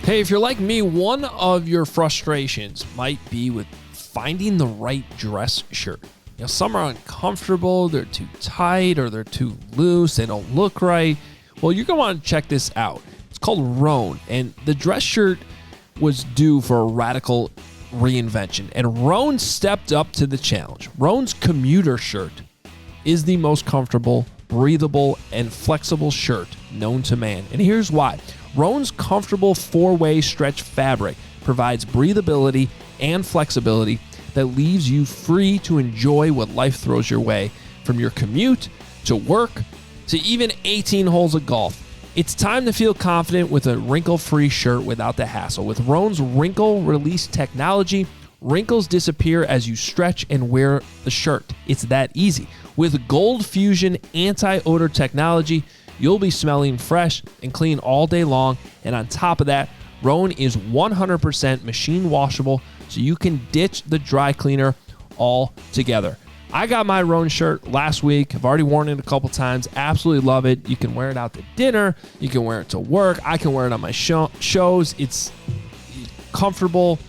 Hey, if you're like me, one of your frustrations might be with finding the right dress shirt. You know, some are uncomfortable, they're too tight, or they're too loose, they don't look right. Well, you're going to want to check this out. It's called Rhone, and the dress shirt was due for a radical reinvention, and Rhone stepped up to the challenge. Rhone's commuter shirt is the most comfortable, breathable, and flexible shirt known to man. And here's why. Rhone's comfortable four-way stretch fabric provides breathability and flexibility that leaves you free to enjoy what life throws your way, from your commute to work to even 18 holes of golf. It's time to feel confident with a wrinkle-free shirt without the hassle. With Rhone's wrinkle release technology, wrinkles disappear as you stretch and wear the shirt. It's that easy. With Gold Fusion anti-odor technology, you'll be smelling fresh and clean all day long. And on top of that, Rhone is 100% machine washable, so you can ditch the dry cleaner altogether. I got my Rhone shirt last week. I've already worn it a couple times. Absolutely love it. You can wear it out to dinner. You can wear it to work. I can wear it on my shows. It's comfortable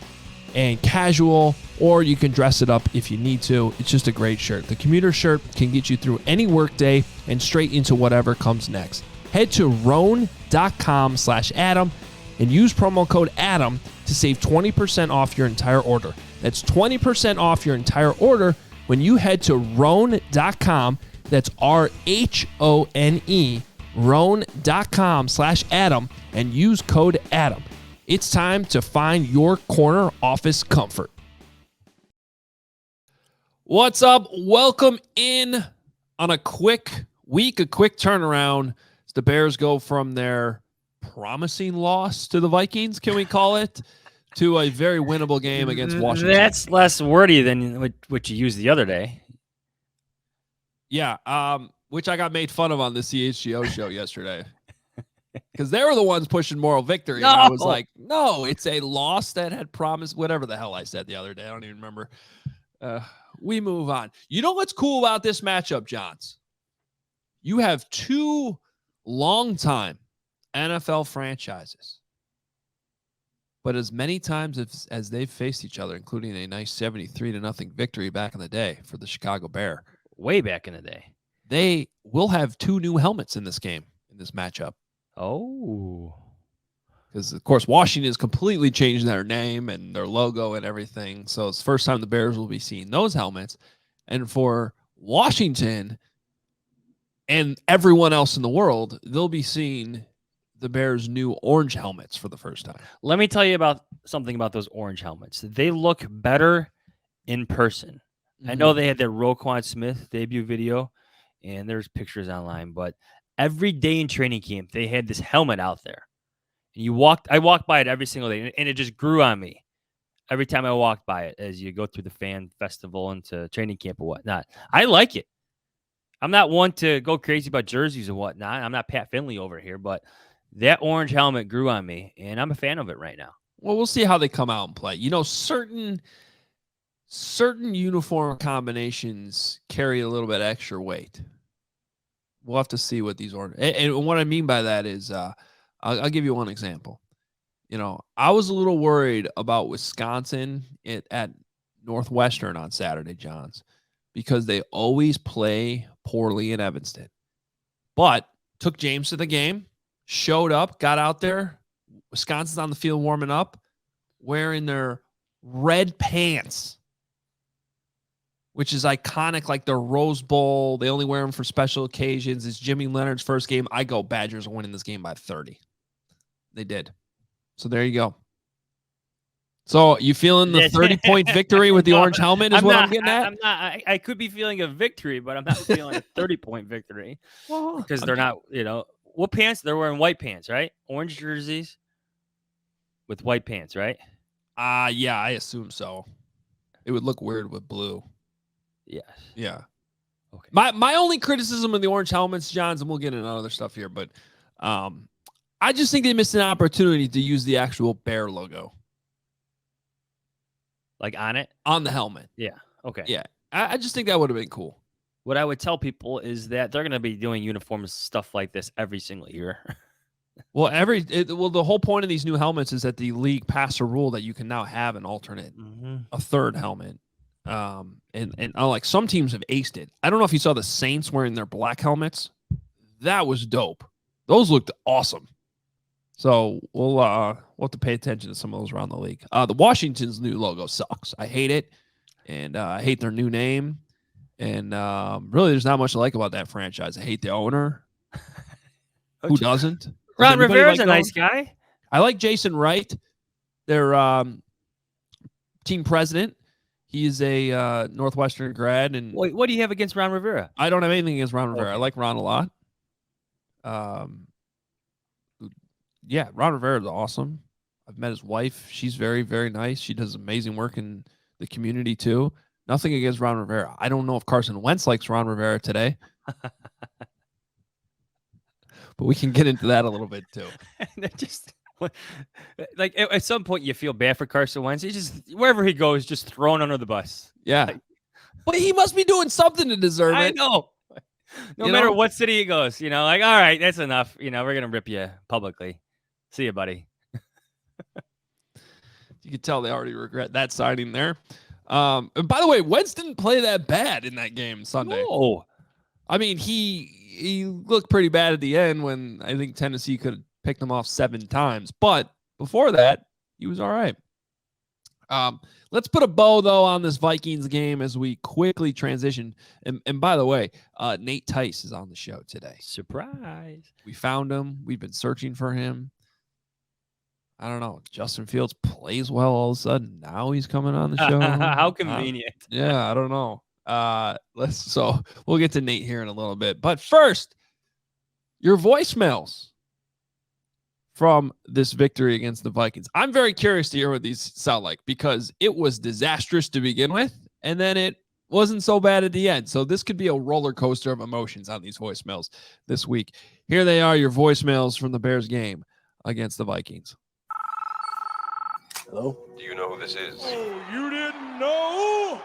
and casual, or you can dress it up if you need to. It's just a great shirt. The commuter shirt can get you through any workday and straight into whatever comes next. Head to Rhone.com/Adam and use promo code Adam to save 20% off your entire order. That's 20% off your entire order when you head to Rhone.com. That's RHONE, Rhone.com/Adam, and use code Adam. It's time to find your corner office comfort. What's up? Welcome in on a quick week, a quick turnaround as the Bears go from their promising loss to the Vikings, can we call it, to a very winnable game against Washington. That's less wordy than what you used the other day. Yeah, which I got made fun of on the CHGO show yesterday. Because they were the ones pushing moral victory. No. And I was like, no, it's a loss that had promised, whatever the hell I said the other day. I don't even remember. We move on. You know what's cool about this matchup, Johns? You have two longtime NFL franchises. But as many times as they've faced each other, including a nice 73-0 victory back in the day for the Chicago Bear. Way back in the day. They will have two new helmets in this game, in this matchup. Oh. Because, of course, Washington has completely changed their name and their logo and everything. So it's the first time the Bears will be seeing those helmets. And for Washington and everyone else in the world, they'll be seeing the Bears' new orange helmets for the first time. Let me tell you about something about those orange helmets. They look better in person. Mm-hmm. I know they had their Roquan Smith debut video, and there's pictures online, but every day in training camp, they had this helmet out there. And I walked by it every single day, and it just grew on me every time I walked by it as you go through the fan festival into training camp or whatnot. I like it. I'm not one to go crazy about jerseys and whatnot. I'm not Pat Finley over here, but that orange helmet grew on me, and I'm a fan of it right now. Well, we'll see how they come out and play. You know, certain uniform combinations carry a little bit extra weight. We'll have to see what these orange. And what I mean by that is, I'll give you one example. You know, I was a little worried about Wisconsin at Northwestern on Saturday, Johns, because they always play poorly in Evanston. But took James to the game, showed up, got out there. Wisconsin's on the field warming up, wearing their red pants, which is iconic, like their Rose Bowl. They only wear them for special occasions. It's Jimmy Leonard's first game. I go Badgers are winning this game by 30. They did. So there you go. So you feeling the 30-point victory with the orange helmet is I'm getting at? I could be feeling a victory, but I'm not feeling a 30-point victory because they're not, what pants? They're wearing white pants, right? Orange jerseys with white pants, right? Yeah, I assume so. It would look weird with blue. Yes. Yeah. Okay. My only criticism of the orange helmets, Johns, and we'll get into other stuff here, but I just think they missed an opportunity to use the actual Bear logo. Like on it? On the helmet. Yeah. Okay. Yeah. I just think that would have been cool. What I would tell people is that they're going to be doing uniform stuff like this every single year. Well, the whole point of these new helmets is that the league passed a rule that you can now have an alternate, a third helmet. And like some teams have aced it. I don't know if you saw the Saints wearing their black helmets. That was dope. Those looked awesome. So we'll have to pay attention to some of those around the league. The Washington's new logo sucks. I hate it, and I hate their new name. And really, there's not much to like about that franchise. I hate the owner. Who doesn't? Ron Rivera's a nice guy. I like Jason Wright, their team president. He is a Northwestern grad. And Wait, what do you have against Ron Rivera? I don't have anything against Ron Rivera. Okay. I like Ron a lot. Yeah, Ron Rivera is awesome. I've met his wife. She's very, very nice. She does amazing work in the community too. Nothing against Ron Rivera. I don't know if Carson Wentz likes Ron Rivera today. But we can get into that a little bit too. Just like at some point you feel bad for Carson Wentz. He's just wherever he goes, just thrown under the bus. Yeah. Like, but he must be doing something to deserve it. I know. No matter what city he goes, all right, that's enough. We're going to rip you publicly. See you, buddy. You can tell they already regret that signing there. And by the way, Wentz didn't play that bad in that game Sunday. No. I mean, he looked pretty bad at the end when I think Tennessee could have picked him off 7 times. But before that, he was all right. Let's put a bow, though, on this Vikings game as we quickly transition. And by the way, Nate Tice is on the show today. Surprise. We found him. We've been searching for him. I don't know. Justin Fields plays well all of a sudden. Now he's coming on the show. How convenient. Yeah, I don't know. So we'll get to Nate here in a little bit. But first, your voicemails from this victory against the Vikings. I'm very curious to hear what these sound like because it was disastrous to begin with, and then it wasn't so bad at the end. So this could be a roller coaster of emotions on these voicemails this week. Here they are, your voicemails from the Bears game against the Vikings. Hello? Do you know who this is? Oh, you didn't know?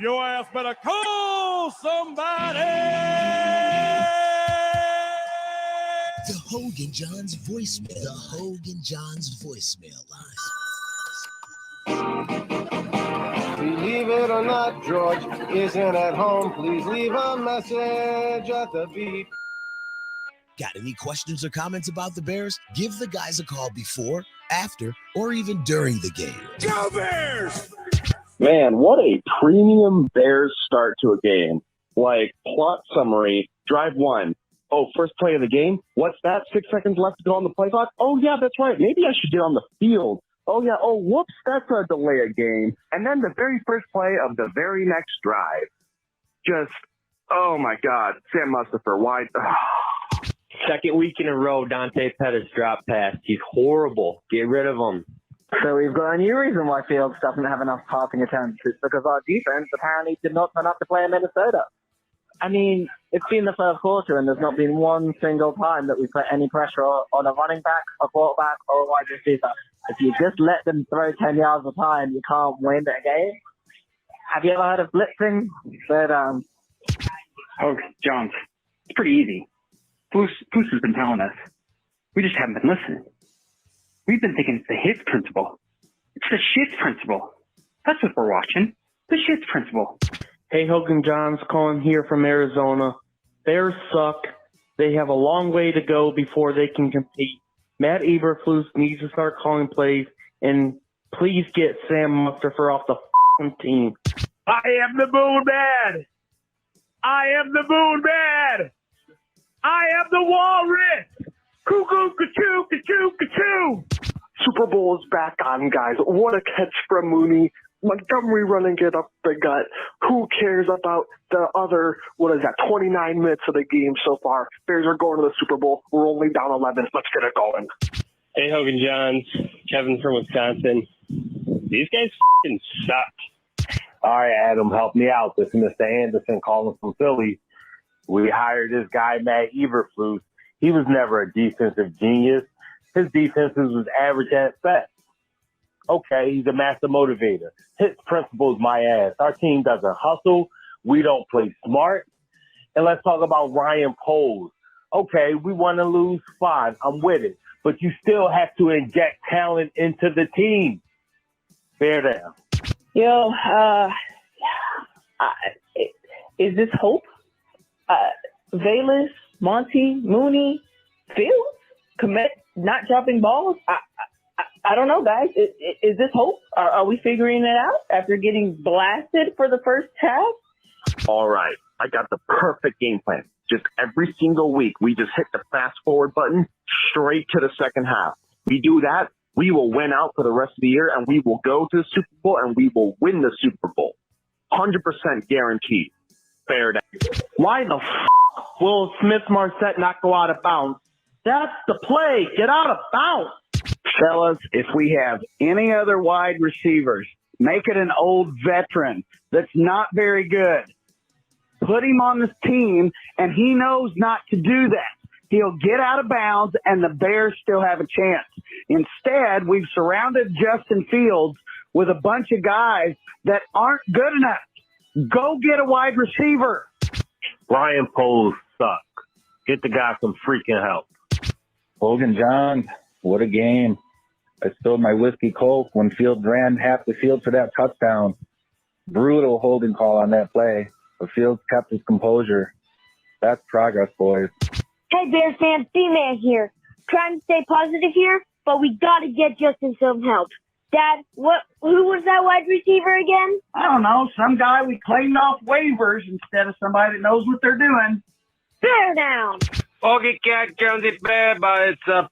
Your ass better call somebody! The Hoge Jahns voicemail. The Hoge Jahns voicemail line. Believe it or not, George isn't at home. Please leave a message at the beep. Got any questions or comments about the Bears? Give the guys a call before, after, or even during the game. Go Bears! Man, what a premium Bears start to a game. Like, plot summary, drive 1. Oh, first play of the game? What's that? 6 seconds left to go on the play clock? Oh, yeah, that's right. Maybe I should get on the field. Oh, yeah. Oh, whoops, that's a delay of game. And then the very first play of the very next drive. Just, oh, my God. Sam Mustipher, why? Second week in a row, Dante Pettis dropped pass. He's horrible. Get rid of him. So we've got a new reason why Fields doesn't have enough passing attempts. It's because our defense apparently did not turn up to play in Minnesota. I mean, it's been the first quarter, and there's not been one single time that we put any pressure on a running back, a quarterback, or a wide receiver. If you just let them throw 10 yards a time, you can't win a game. Have you ever heard of blitzing? But, Hoge Jahns. It's pretty easy. Bruce has been telling us. We just haven't been listening. We've been thinking it's the hits principle. It's the shits principle. That's what we're watching. The shits principle. Hey, Hoge Jahns calling here from Arizona. Bears suck. They have a long way to go before they can compete. Matt Eberflus needs to start calling plays, and please get Sam Mustipher off the team. I am the Moon Man! I am the Moon Man! I am the Walrus! Cuckoo, ka-choo, ka-choo, ka-choo! Super Bowl is back on, guys. What a catch from Mooney. Montgomery running it up the gut. Who cares about the other, 29 minutes of the game so far? Bears are going to the Super Bowl. We're only down 11. Let's get it going. Hey, Hoge Jahns. Kevin from Wisconsin. These guys f***ing suck. All right, Adam, help me out. This is Mr. Anderson calling from Philly. We hired this guy, Matt Eberflus. He was never a defensive genius. His defenses was average at best. Okay, he's a master motivator. His principle is my ass. Our team doesn't hustle. We don't play smart. And let's talk about Ryan Poles. Okay, we want to lose, fine. I'm with it. But you still have to inject talent into the team. Bear down. Yo, is this Hope? Valus, Monty, Mooney, Fields, Komet not dropping balls? I don't know, guys. Is this Hope? Are we figuring it out after getting blasted for the first half? All right, I got the perfect game plan. Just every single week, we just hit the fast forward button straight to the second half. We do that, we will win out for the rest of the year, and we will go to the Super Bowl, and we will win the Super Bowl. 100% guaranteed. Fair down. Why the will Smith-Marset not go out of bounds? That's the play. Get out of bounds. Fellas, if we have any other wide receivers, make it an old veteran that's not very good. Put him on this team, and he knows not to do that. He'll get out of bounds, and the Bears still have a chance. Instead, we've surrounded Justin Fields with a bunch of guys that aren't good enough. Go get a wide receiver. Ryan Poles suck. Get the guy some freaking help. Hoge Jahns, what a game. I spilled my whiskey coke when Fields ran half the field for that touchdown. Brutal holding call on that play. But Fields kept his composure. That's progress, boys. Hey, Bears fans, D-Man here. Trying to stay positive here, but we got to get Justin some help. Dad, who was that wide receiver again? I don't know, some guy we claimed off waivers instead of somebody that knows what they're doing. Bear down. Hoge Jahns, it's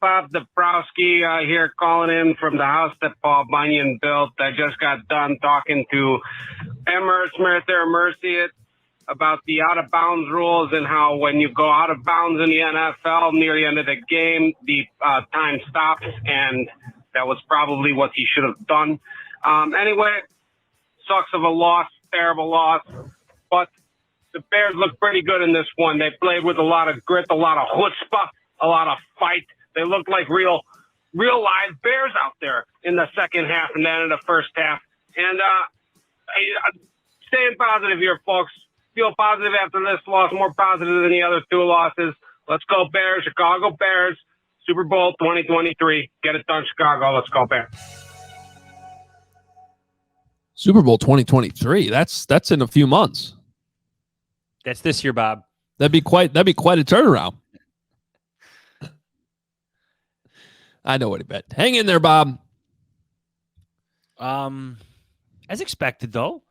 Bob Dabrowski here calling in from the house that Paul Bunyan built. I just got done talking to Emmer Smith or Mercy about the out-of-bounds rules and how when you go out of bounds in the NFL near the end of the game, the time stops, and that was probably what he should have done. Anyway, sucks of a loss, terrible loss, but the Bears look pretty good in this one. They played with a lot of grit, a lot of chutzpah, a lot of fight. They looked like real live Bears out there in the second half and then in the first half. And staying positive here, folks. Feel positive after this loss, more positive than the other two losses. Let's go Bears, Chicago Bears, Super Bowl 2023. Get it done, Chicago. Let's go Bears. Super Bowl 2023. That's in a few months. That's this year, Bob. That'd be quite a turnaround. I know what he bet. Hang in there, Bob. As expected, though.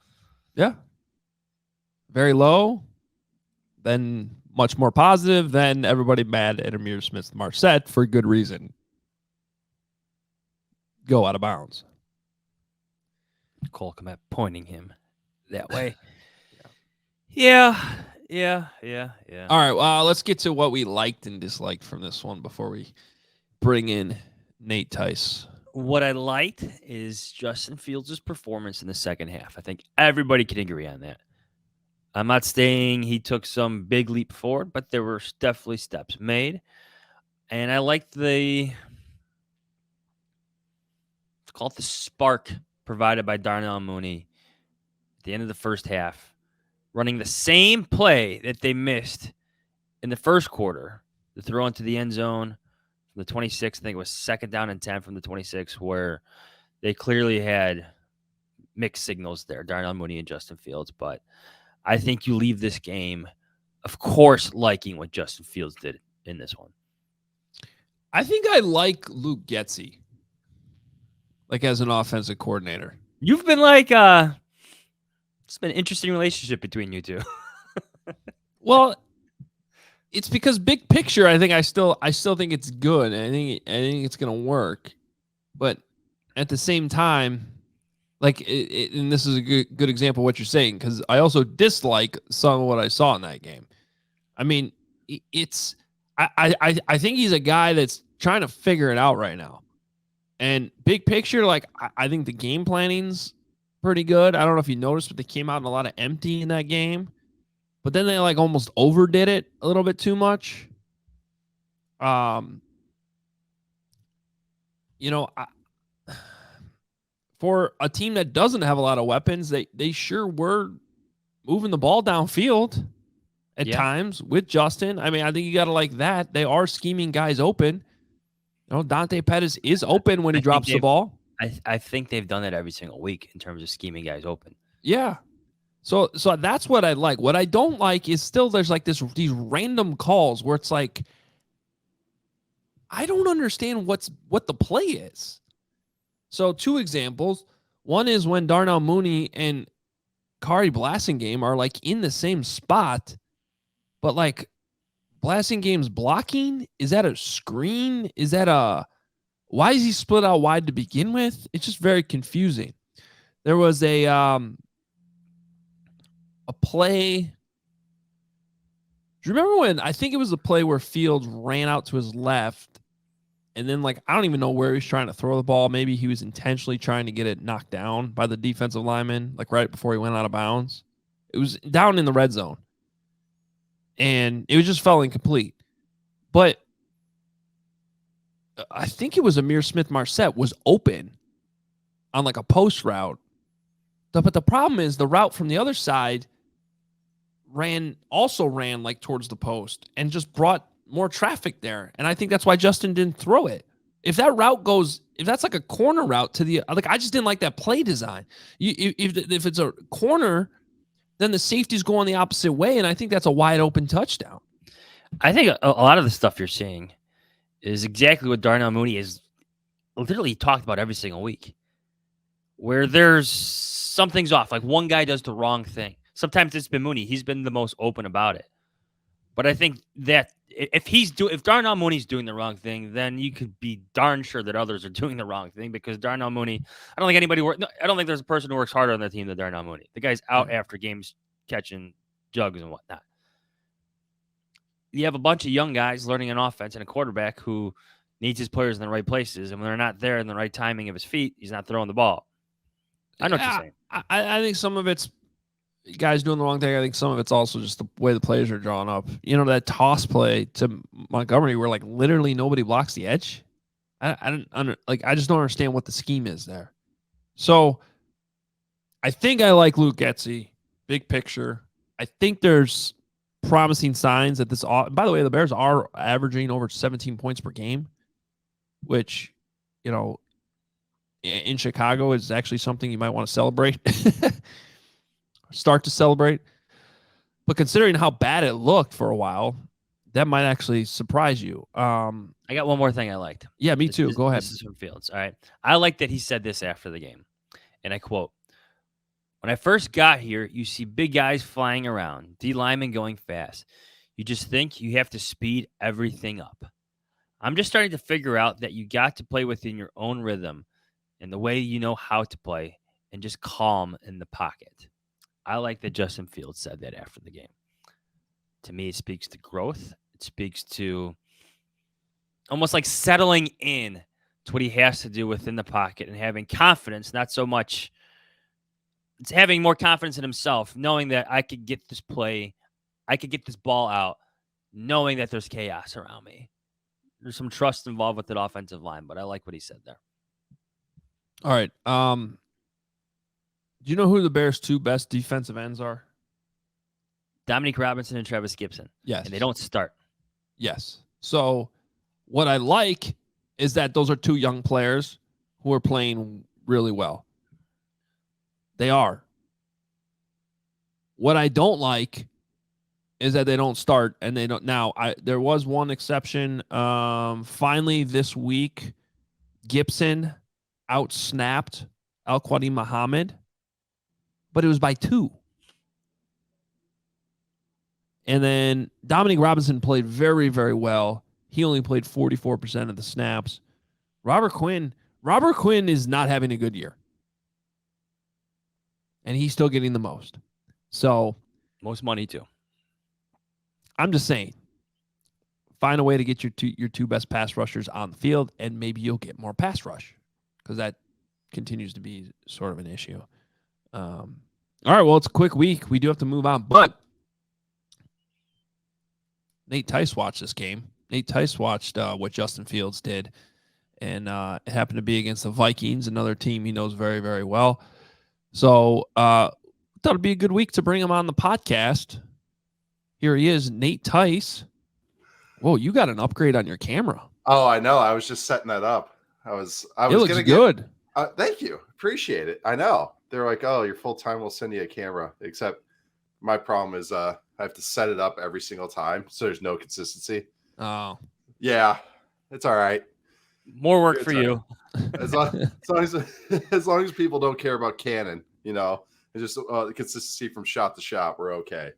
Yeah. Very low, then much more positive, then everybody mad at Amir Smith-Marset for good reason. Go out of bounds. Cole Kmet pointing him that way. Yeah. All right, well, let's get to what we liked and disliked from this one before we bring in Nate Tice. What I liked is Justin Fields' performance in the second half. I think everybody can agree on that. I'm not saying he took some big leap forward, but there were definitely steps made. And I liked the spark provided by Darnell Mooney at the end of the first half, running the same play that they missed in the first quarter, the throw into the end zone from the 26. I think it was second down and 10 from the 26, where they clearly had mixed signals there, Darnell Mooney and Justin Fields. But I think you leave this game, of course, liking what Justin Fields did in this one. I think I like Luke Getsy, like as an offensive coordinator. You've been like, it's been an interesting relationship between you two. Well, it's because big picture, I still think it's good. I think it's gonna work, but at the same time, like, and this is a good example of what you're saying, because I also dislike some of what I saw in that game. I mean, I think he's a guy that's trying to figure it out right now. And big picture, like, I think the game planning's pretty good. I don't know if you noticed, but they came out in a lot of empty in that game. But then they like almost overdid it a little bit too much. For a team that doesn't have a lot of weapons, they sure were moving the ball downfield. at Yeah. times with Justin. I mean, I think you got to like that. They are scheming guys open. You know, Dante Pettis is open when he drops the ball. I think they've done that every single week in terms of scheming guys open. Yeah. So that's what I like. What I don't like is still there's like these random calls where it's like I don't understand what the play is. So 2 examples. One is when Darnell Mooney and Kari Blasingame are like in the same spot, but like Blasingame's blocking. Is that a screen? Is that why is he split out wide to begin with? It's just very confusing. There was a play. Do you remember when I think it was a play where Fields ran out to his left and then like I don't even know where he was trying to throw the ball. Maybe he was intentionally trying to get it knocked down by the defensive lineman, like right before he went out of bounds. It was down in the red zone. And it was just fell incomplete. But I think it was Amir Smith-Marset was open on like a post route. But the problem is the route from the other side ran like towards the post and just brought more traffic there. And I think that's why Justin didn't throw it. If that route goes, if that's like a corner route to the, like, I just didn't like that play design. If it's a corner, then the safeties go on the opposite way. And I think that's a wide open touchdown. I think a lot of the stuff you're seeing is exactly what Darnell Mooney is literally talked about every single week, where there's something's off. Like one guy does the wrong thing. Sometimes it's been Mooney. He's been the most open about it. But I think that if Darnell Mooney's doing the wrong thing, then you could be darn sure that others are doing the wrong thing because Darnell Mooney, I don't think there's a person who works harder on the team than Darnell Mooney. The guy's out after games catching jugs and whatnot. You have a bunch of young guys learning an offense and a quarterback who needs his players in the right places. And when they're not there in the right timing of his feet, he's not throwing the ball. I know what you're saying. I think some of it's guys doing the wrong thing. I think some of it's also just the way the plays are drawn up. You know, that toss play to Montgomery where like literally nobody blocks the edge. I just don't understand what the scheme is there. So I think I like Luke Getsy, big picture. I think there's promising signs that this. By the way, the Bears are averaging over 17 points per game, which, you know, in Chicago is actually something you might want to celebrate. Start to celebrate. But considering how bad it looked for a while, that might actually surprise you. I got one more thing I liked. Yeah, me too. Go ahead. This is from Fields. All right. I like that he said this after the game. And I quote, "When I first got here, you see big guys flying around, D linemen going fast. You just think you have to speed everything up. I'm just starting to figure out that you got to play within your own rhythm and the way you know how to play and just calm in the pocket." I like that Justin Fields said that after the game. To me, it speaks to growth. It speaks to almost like settling in to what he has to do within the pocket and having confidence, not so much. It's having more confidence in himself, knowing that I could get this play, I could get this ball out, knowing that there's chaos around me. There's some trust involved with that offensive line, but I like what he said there. All right. Do you know who the Bears' 2 best defensive ends are? Dominique Robinson and Travis Gibson. Yes. And they don't start. Yes. So what I like is that those are 2 young players who are playing really well. They are. What I don't like is that they don't start and they don't. Now, there was one exception. Finally, this week, Gibson outsnapped Al-Quadin Muhammad, but it was by 2. And then Dominique Robinson played very, very well. He only played 44% of the snaps. Robert Quinn is not having a good year. And he's still getting the most. So most money too. I'm just saying, find a way to get your two best pass rushers on the field, and maybe you'll get more pass rush because that continues to be sort of an issue. All right, well, it's a quick week. We do have to move on, but Nate Tice watched this game. Nate Tice watched what Justin Fields did, and it happened to be against the Vikings, another team he knows very, very well. So thought it'd be a good week to bring him on the podcast Here he is, Nate Tice. Whoa, you got an upgrade on your camera. Oh, I know. I was just setting that up. I was It looks good. Thank you. Appreciate it. I know. They're like, oh, you're full time. We'll send you a camera. Except my problem is I have to set it up every single time, so there's no consistency. Oh, yeah, it's all right. More work for you. As long as people don't care about Canon, it's just the consistency from shot to shot, we're okay.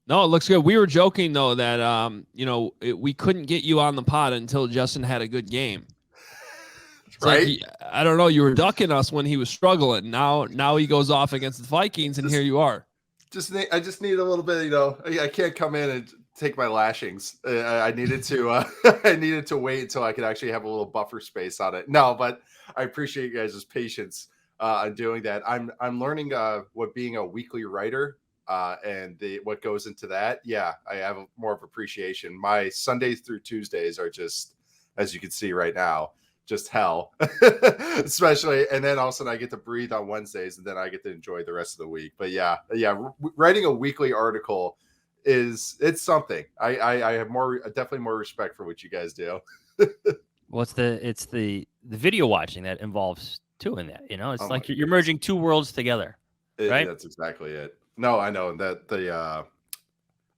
No, it looks good. We were joking though that we couldn't get you on the pod until Justin had a good game. It's right? Like, I don't know. You were ducking us when he was struggling. Now he goes off against the Vikings, and here you are. I just need a little bit. I can't come in and take my lashings. I needed to. I needed to wait until I could actually have a little buffer space on it. No, but I appreciate you guys' patience on doing that. I'm learning what being a weekly writer and what goes into that. Yeah, I have more of appreciation. My Sundays through Tuesdays are just, as you can see right now, just hell. Especially, and then all of a sudden I get to breathe on Wednesdays, and then I get to enjoy the rest of the week. But yeah, writing a weekly article it's something. I have definitely more respect for what you guys do. Well, it's the video watching that involves too in that. It's like you're merging two worlds together, right? That's exactly it. No, I know that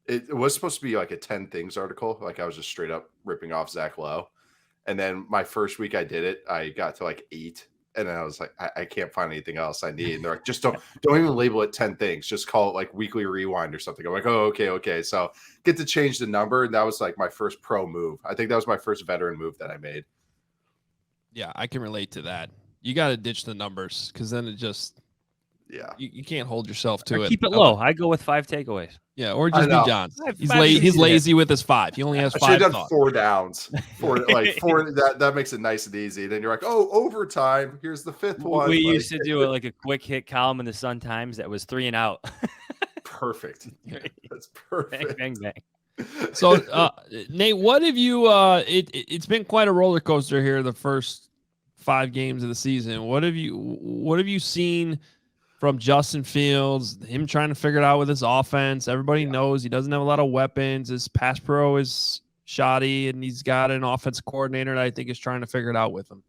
it was supposed to be like a 10 things article. Like I was just straight up ripping off Zach Lowe. And then my first week I did it, I got to like 8. And then I was like, I can't find anything else I need. And they're like, just don't even label it 10 things. Just call it like weekly rewind or something. I'm like, oh, okay. So get to change the number. And that was like my first pro move. I think that was my first veteran move that I made. Yeah, I can relate to that. You got to ditch the numbers because then it just, you can't hold yourself to it. Keep it low. I go with 5 takeaways. Yeah, or just be John. He's lazy with his 5. He only has 5. I should have done 4 downs. 4 that makes it nice and easy. Then you're like, oh, overtime. Here's the 5th one. We used to do like a quick hit column in the Sun Times that was 3 and out. Perfect. That's perfect. Bang, bang, bang. So, Nate, what have you? It's been quite a roller coaster here the first 5 games of the season. What have you seen from Justin Fields, him trying to figure it out with his offense? Everybody knows he doesn't have a lot of weapons. His pass pro is shoddy, and he's got an offense coordinator that I think is trying to figure it out with him.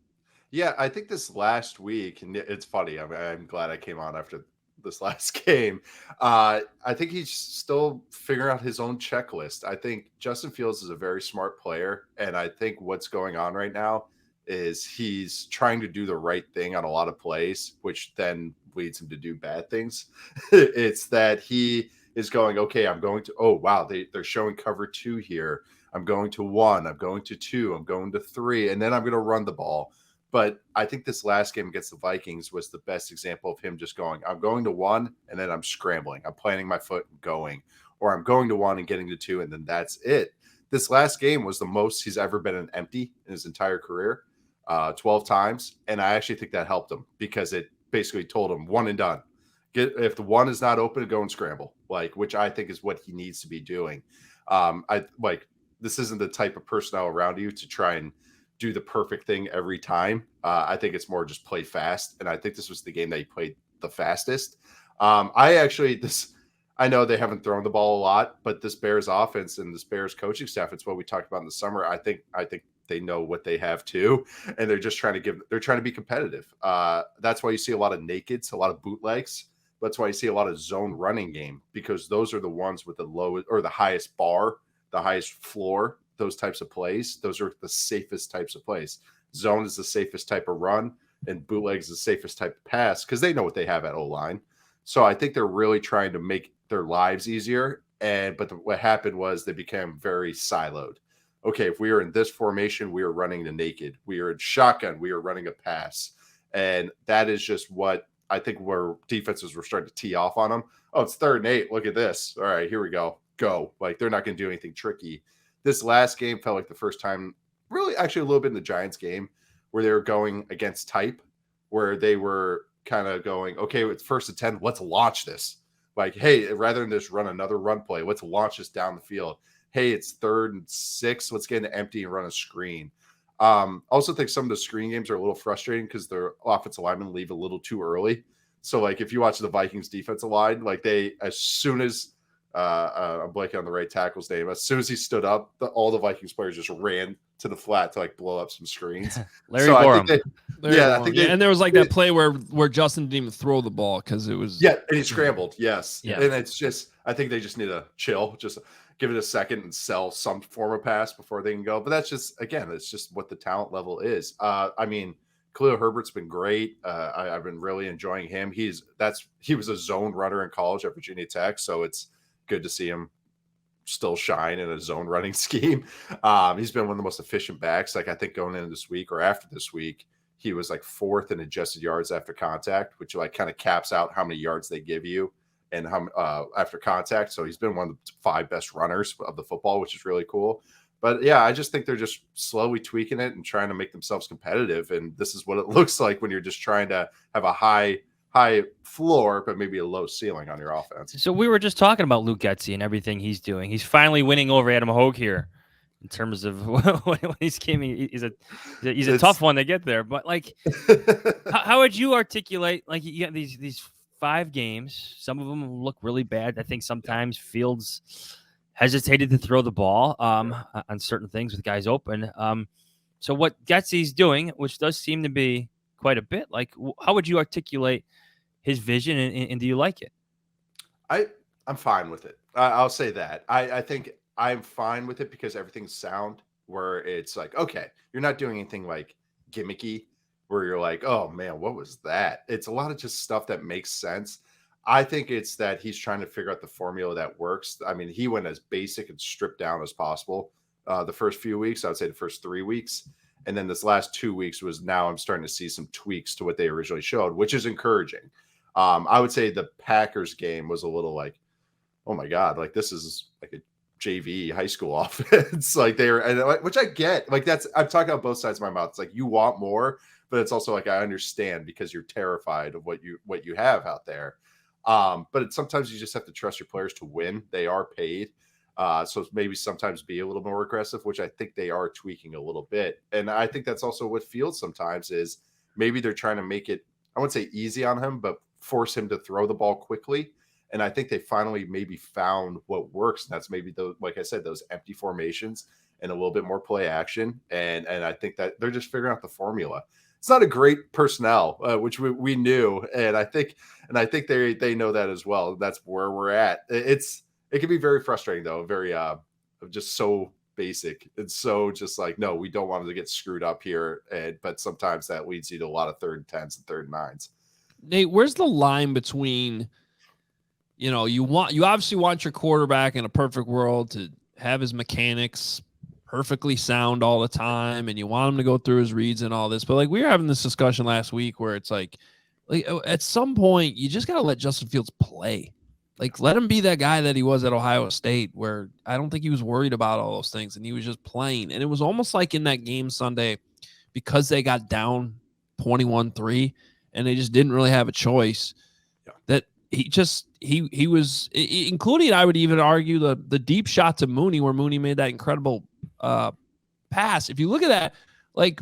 Yeah, I think this last week, and it's funny. I'm glad I came on after this last game. I think he's still figuring out his own checklist. I think Justin Fields is a very smart player, and I think what's going on right now is he's trying to do the right thing on a lot of plays, which then leads him to do bad things. It's that he is going, okay, I'm going to, oh, wow, they're showing cover 2 here. I'm going to 1, I'm going to 2, I'm going to 3, and then I'm going to run the ball. But I think this last game against the Vikings was the best example of him just going, I'm going to 1, and then I'm scrambling. I'm planting my foot and going. Or I'm going to 1 and getting to 2, and then that's it. This last game was the most he's ever been an empty in his entire career, 12 times. And I actually think that helped him because it basically told him 1 and done. If the 1 is not open, go and scramble, which I think is what he needs to be doing. This isn't the type of personnel around you to try and do the perfect thing every time. I think it's more just play fast. And I think this was the game that he played the fastest. I know they haven't thrown the ball a lot, but this Bears offense and this Bears coaching staff, it's what we talked about in the summer. I think they know what they have too, and they're just trying to be competitive. That's why you see a lot of nakeds, a lot of bootlegs. That's why you see a lot of zone running game, because those are the ones with the lowest or the highest bar, the highest floor. Those types of plays, those are the safest types of plays. Zone is the safest type of run, and bootlegs is the safest type of pass because they know what they have at O-line. So I think they're really trying to make their lives easier. What happened was they became very siloed. Okay, if we are in this formation, we are running the naked. We are in shotgun, we are running a pass. And that is just what I think where defenses were starting to tee off on them. Oh, it's 3rd and 8. Look at this. All right, here we go. Go. Like, they're not going to do anything tricky. This last game felt like the first time, really actually a little bit in the Giants game, where they were going against type, where they were kind of going, okay, it's 1st and 10, let's launch this. Like, hey, rather than just run another run play, let's launch this down the field. Hey, it's 3rd and 6, let's get into empty and run a screen. Also think some of the screen games are a little frustrating because their offensive linemen leave a little too early. So, like, if you watch the Vikings defensive line, like as soon as I'm blanking on the right tackle's name. As soon as he stood up, all the Vikings players just ran to the flat to like blow up some screens. Larry so Borum. I think I think and there was like that play where Justin didn't even throw the ball because it was and he scrambled. Yes, Yeah. and it's just I think they just need to chill, just give it a second and sell some form of pass before they can go. But that's just it's just what the talent level is. I mean, Khalil Herbert's been great. I've been really enjoying him. He was a zone runner in college at Virginia Tech, so it's good to see him still shine in a zone running scheme. He's been one of the most efficient backs. Like I think going into this week or after this week, he was like 4th in adjusted yards after contact, which like kind of caps out how many yards they give you and how after contact. So he's been one of the 5 best runners of the football, which is really cool. But yeah, I just think they're just slowly tweaking it and trying to make themselves competitive. And this is what it looks like when you're just trying to have a high floor, but maybe a low ceiling on your offense. So we were just talking about Luke Getsy and everything he's doing. He's finally winning over Adam Hoge here in terms of when he's gaming. He's a tough one to get there. But like, how would you articulate? Like you got these 5 games. Some of them look really bad. I think sometimes Fields hesitated to throw the ball on certain things with guys open. So what Getsy's doing, which does seem to be quite a bit, like how would you articulate his vision and do you like it? I'm fine with it. I'll say that. I think I'm fine with it because everything's sound where it's like, okay, you're not doing anything like gimmicky where you're like, oh man, what was that? It's a lot of just stuff that makes sense. I think it's that he's trying to figure out the formula that works. I mean, he went as basic and stripped down as possible the first few weeks. I would say the first 3 weeks. And then this last 2 weeks was now I'm starting to see some tweaks to what they originally showed, which is encouraging. I would say the Packers game was a little like, oh my God, like this is like a JV high school offense. Like which I get. Like I'm talking about both sides of my mouth. It's like you want more, but it's also like I understand because you're terrified of what you have out there. But sometimes you just have to trust your players to win. They are paid. So maybe sometimes be a little more aggressive, which I think they are tweaking a little bit. And I think that's also what Fields sometimes is maybe they're trying to make it, I wouldn't say easy on him, but force him to throw the ball quickly. And I think they finally maybe found what works. And that's maybe like I said, those empty formations and a little bit more play action. And I think that they're just figuring out the formula. It's not a great personnel, which we knew. And I think they know that as well. That's where we're at. It can be very frustrating though. Very just so basic. It's so just like, no, we don't want them to get screwed up here. But sometimes that leads you to a lot of 3rd and 10s and 3rd and 9s. Nate, where's the line between, you obviously want your quarterback in a perfect world to have his mechanics perfectly sound all the time, and you want him to go through his reads and all this. But like we were having this discussion last week where it's like at some point you just got to let Justin Fields play. Like let him be that guy that he was at Ohio State, where I don't think he was worried about all those things and he was just playing. And it was almost like in that game Sunday, because they got down 21-3 and they just didn't really have a choice, that he was, including, I would even argue, the deep shot to Mooney where Mooney made that incredible pass. If you look at that, like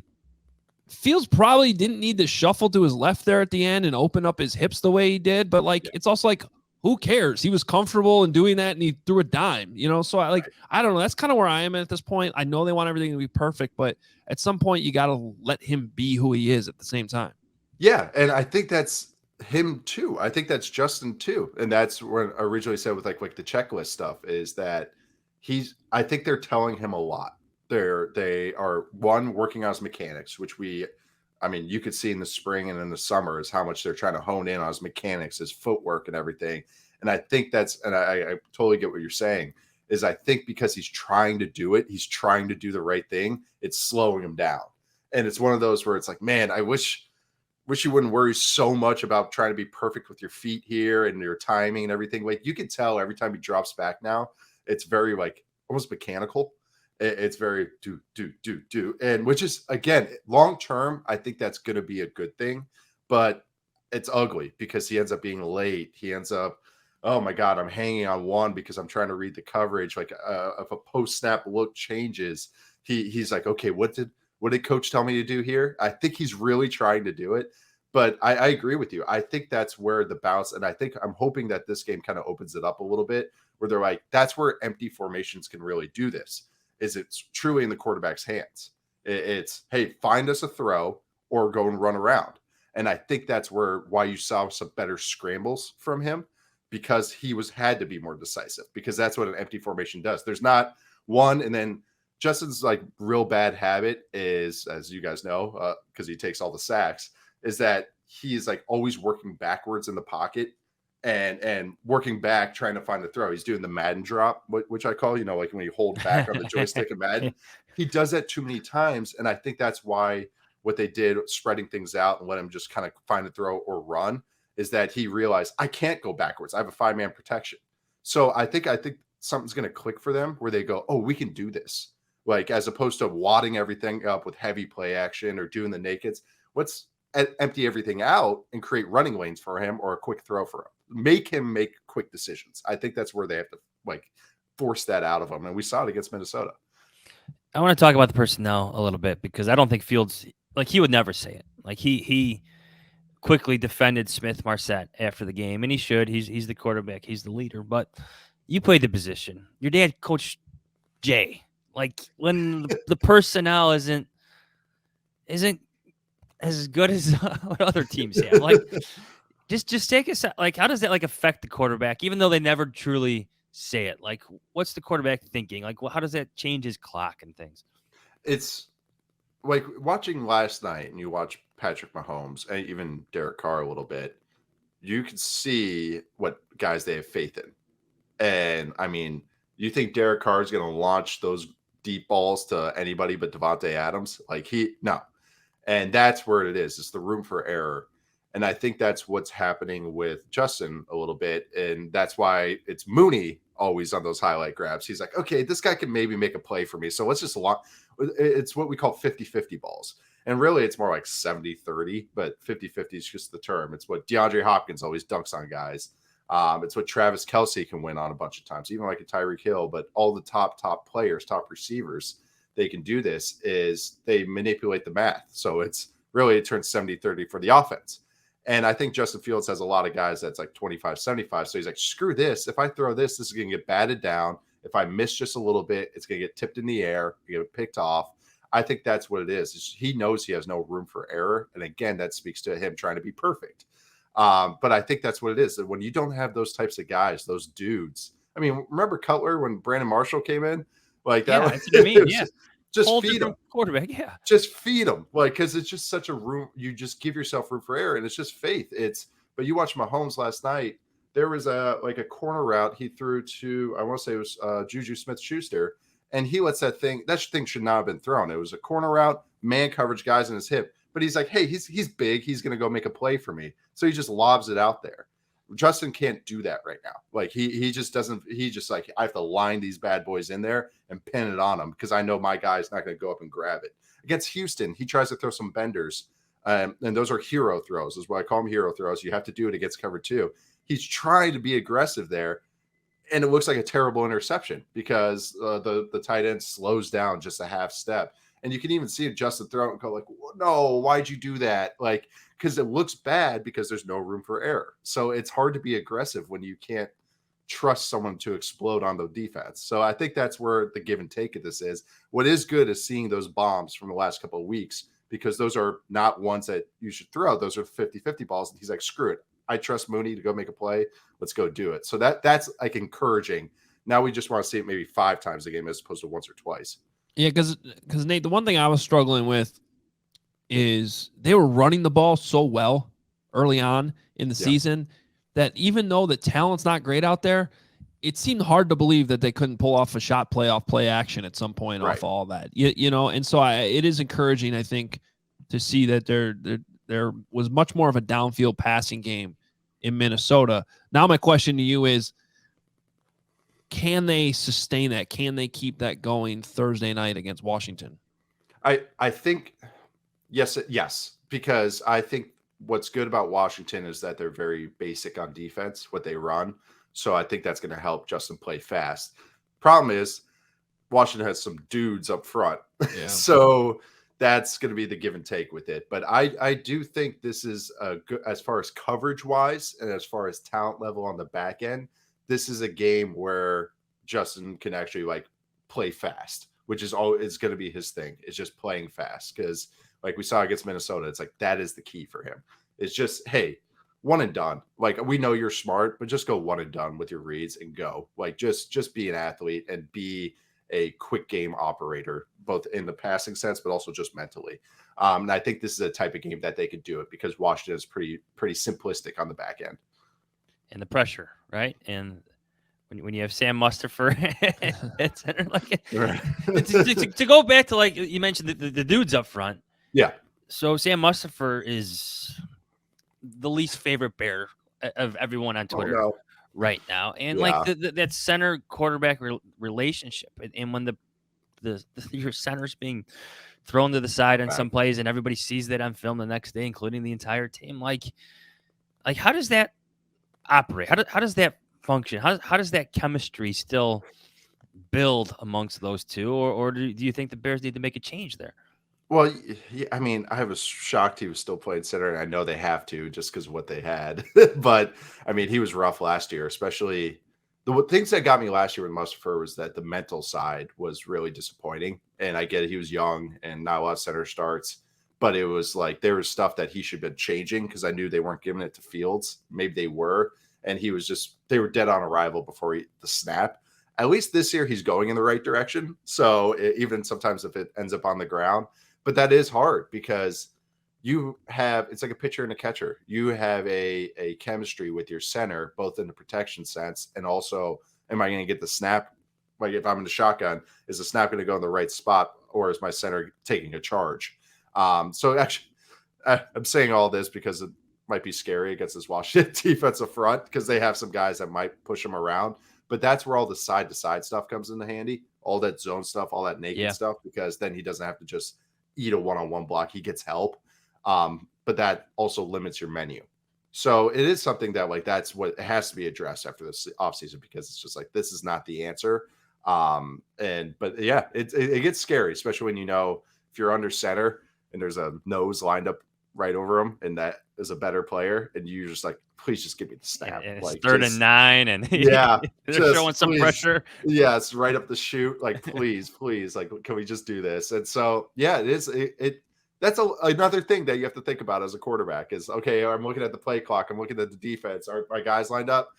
Fields probably didn't need to shuffle to his left there at the end and open up his hips the way he did, but like it's also like, who cares? He was comfortable in doing that and he threw a dime, So I don't know. That's kind of where I am at this point. I know they want everything to be perfect, but at some point you got to let him be who he is at the same time. Yeah, and I think that's him too. I think that's Justin too. And that's what I originally said with like the checklist stuff is that I think they're telling him a lot. They are working on his mechanics, which you could see in the spring and in the summer is how much they're trying to hone in on his mechanics, his footwork and everything. And I think I totally get what you're saying is I think because he's trying to do it, he's trying to do the right thing. It's slowing him down. And it's one of those where it's like, man, I wish you wouldn't worry so much about trying to be perfect with your feet here and your timing and everything. Like you can tell every time he drops back now, it's very like almost mechanical. It's very do. And which is, again, long-term, I think that's going to be a good thing, but it's ugly because he ends up being late. He ends up, oh my God, I'm hanging on one because I'm trying to read the coverage. Like if a post-snap look changes, he's like, okay, what did coach tell me to do here? I think he's really trying to do it, But I agree with you. I think that's where the bounce, and I'm hoping that this game kind of opens it up a little bit, where they're like, that's where empty formations can really do this. Is it's truly in the quarterback's hands. It's, hey, find us a throw or go and run around. And I think that's why you saw some better scrambles from him, because he had to be more decisive, because that's what an empty formation does. There's not one, and then Justin's like real bad habit is, as you guys know, because he takes all the sacks, is that he's like always working backwards in the pocket and working back trying to find the throw. He's doing the Madden drop, which I call, like when you hold back on the joystick in Madden. He does that too many times, and I think that's why what they did, spreading things out and let him just kind of find a throw or run, is that he realized, I can't go backwards. I have a 5-man protection. So I think something's going to click for them where they go, oh, we can do this. Like, as opposed to wadding everything up with heavy play action or doing the nakeds, let's empty everything out and create running lanes for him or a quick throw for him. Make him make quick decisions. I think that's where they have to force that out of him. And we saw it against Minnesota. I want to talk about the personnel a little bit, because I don't think Fields, he would never say it. He quickly defended Smith-Marsette after the game, and he should. He's the quarterback. He's the leader. But you played the position. Your dad coached Jay. When the personnel isn't as good as what other teams have. Just take a how does that affect the quarterback, even though they never truly say it? What's the quarterback thinking? How does that change his clock and things? It's like watching last night, and you watch Patrick Mahomes and even Derek Carr a little bit, you can see what guys they have faith in. And I mean, you think Derek Carr is going to launch those deep balls to anybody but Devontae Adams? No. And that's where it is. It's the room for error. And I think that's what's happening with Justin a little bit. And that's why it's Mooney always on those highlight grabs. He's like, okay, this guy can maybe make a play for me. So let's just launch. It's what we call 50-50 balls. And really, it's more like 70-30, but 50-50 is just the term. It's what DeAndre Hopkins always dunks on guys. It's what Travis Kelce can win on a bunch of times, even like a Tyreek Hill. But all the top players, top receivers, they can do this is they manipulate the math. So it turns 70-30 for the offense. And I think Justin Fields has a lot of guys that's like 25-75. So he's like, screw this. If I throw this is going to get batted down. If I miss just a little bit, it's going to get tipped in the air, get picked off. I think that's what it is. He knows he has no room for error. And again, that speaks to him trying to be perfect. But I think that's what it is. That when you don't have those types of guys, those dudes. I mean, remember Cutler when Brandon Marshall came in? Like that. Yeah, that's what I mean. Yeah. Just feed him. Quarterback, yeah. Just feed him. Because it's just such a room. You just give yourself room for error, and it's just faith. But you watch Mahomes last night. There was a corner route he threw to, I want to say it was Juju Smith-Schuster, and he lets that thing should not have been thrown. It was a corner route, man coverage, guys in his hip. But he's like, hey, he's big. He's going to go make a play for me. So he just lobs it out there. Justin can't do that right now. He just doesn't. He just I have to line these bad boys in there and pin it on them because I know my guy's not going to go up and grab it. Against Houston, he tries to throw some benders, and those are hero throws. Is what I call them, hero throws. You have to do it against cover 2. He's trying to be aggressive there, and it looks like a terrible interception because the tight end slows down just a half step. And you can even see Justin throw it and go no, why'd you do that? Because it looks bad because there's no room for error. So it's hard to be aggressive when you can't trust someone to explode on the defense. So I think that's where the give and take of this is. What is good is seeing those bombs from the last couple of weeks because those are not ones that you should throw. Those are 50-50 balls. And he's like, screw it. I trust Mooney to go make a play. Let's go do it. So that's encouraging. Now we just want to see it maybe 5 times a game as opposed to once or twice. Yeah, because Nate, the one thing I was struggling with is they were running the ball so well early on in the season that even though the talent's not great out there, it seemed hard to believe that they couldn't pull off a shot play off play action at some point off all that. You know, and so it is encouraging, I think, to see that there was much more of a downfield passing game in Minnesota. Now my question to you is, can they sustain that? Can they keep that going Thursday night against Washington? I think yes, because I think what's good about Washington is that they're very basic on defense, what they run. So I think that's going to help Justin play fast. Problem is, Washington has some dudes up front. Yeah. So that's going to be the give and take with it. But I do think this is a good, as far as coverage wise and as far as talent level on the back end, this is a game where Justin can actually like play fast, which is all it's going to be his thing. It's just playing fast because like we saw against Minnesota, it's like that is the key for him. It's just, hey, one and done. Like we know you're smart, but just go one and done with your reads and go. Like just be an athlete and be a quick game operator, both in the passing sense, but also just mentally. And I think this is a type of game that they could do it because Washington is pretty simplistic on the back end. And the pressure, right? And when you have Sam Mustipher at center, like to go back to like you mentioned the dudes up front. Yeah. So Sam Mustipher is the least favorite Bear of everyone on Twitter right now, and like that center quarterback relationship, and when your center's being thrown to the side on some plays, and everybody sees that on film the next day, including the entire team, like how does that operate? How does that function? How does that chemistry still build amongst those two, or do you think the Bears need to make a change there? Well, yeah, I mean, I was shocked he was still playing center, and I know they have to just because of what they had. But I mean, he was rough last year, especially the things that got me last year with Mustipher was that the mental side was really disappointing. And I get it, he was young and not a lot of center starts, but it was like there was stuff that he should have been changing because I knew they weren't giving it to Fields. Maybe they were, and he was just they were dead on arrival before the snap. At least this year he's going in the right direction. So even sometimes if it ends up on the ground. But that is hard because it's like a pitcher and a catcher. You have a chemistry with your center, both in the protection sense and also, am I going to get the snap? Like if I'm in the shotgun, is the snap going to go in the right spot or is my center taking a charge? So actually, I'm saying all this because it might be scary against this Washington defensive front because they have some guys that might push them around. But that's where all the side-to-side stuff comes into handy, all that zone stuff, all that naked stuff, because then he doesn't have to just eat a one-on-one block. He gets help. But that also limits your menu. So it is something that like that's what it has to be addressed after this offseason because it's just like this is not the answer. But yeah, it gets scary, especially when you know if you're under center and there's a nose lined up right over him and that is a better player and you're just like, please just give me the snap. And like it's 3rd and 9 and yeah, they're showing some pressure. Yeah, it's right up the chute. Like, please, like, can we just do this? And so, yeah, it is. That's another thing that you have to think about as a quarterback is, okay, I'm looking at the play clock. I'm looking at the defense. Are my guys lined up?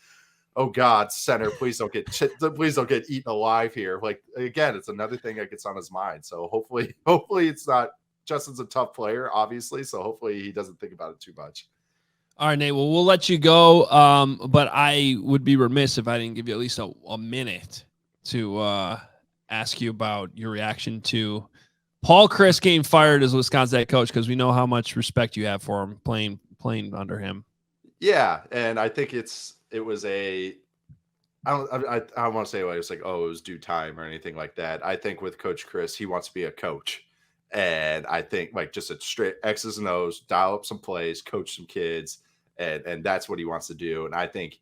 Oh God, center, please don't get eaten alive here. Like, again, it's another thing that gets on his mind. So hopefully it's not. Justin's a tough player, obviously. So hopefully he doesn't think about it too much. All right, Nate. Well, we'll let you go. But I would be remiss if I didn't give you at least a minute to ask you about your reaction to Paul Chryst getting fired as Wisconsin head coach, because we know how much respect you have for him playing under him. Yeah, and I think it was I don't want to say it was like, oh, it was due time or anything like that. I think with Coach Chryst, he wants to be a coach. And I think like just a straight X's and O's, dial up some plays, coach some kids, and that's what he wants to do. And I think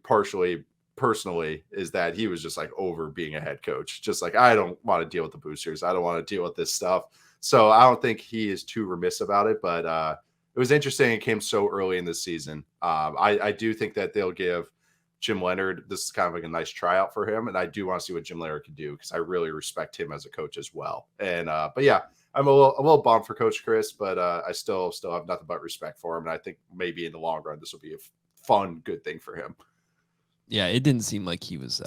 partially personally is that he was just like over being a head coach. Just like, I don't want to deal with the boosters. I don't want to deal with this stuff. So I don't think he is too remiss about it, but it was interesting. It came so early in the season. I do think that they'll give Jim Leonard, this is kind of like a nice tryout for him. And I do want to see what Jim Leonard can do because I really respect him as a coach as well. And, but yeah, I'm a little bummed for Coach Chryst, but I still have nothing but respect for him. And I think maybe in the long run, this will be a fun, good thing for him. Yeah. It didn't seem like he was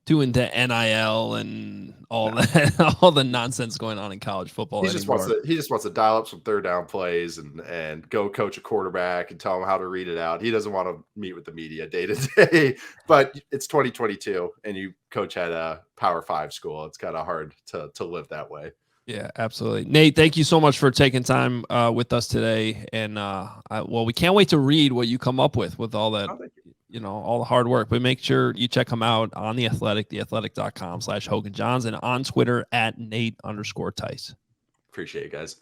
doing the NIL and all that, all the nonsense going on in college football. He just wants to dial up some 3rd down plays and go coach a quarterback and tell him how to read it out. He doesn't want to meet with the media day to day, but it's 2022 and you coach at a Power 5 school. It's kind of hard to live that way. Yeah, absolutely. Nate, thank you so much for taking time with us today. And we can't wait to read what you come up with all that. All the hard work, but make sure you check him out on The Athletic, theathletic.com/Hoge Jahns, and on Twitter @Nate_Tice. Appreciate it, guys.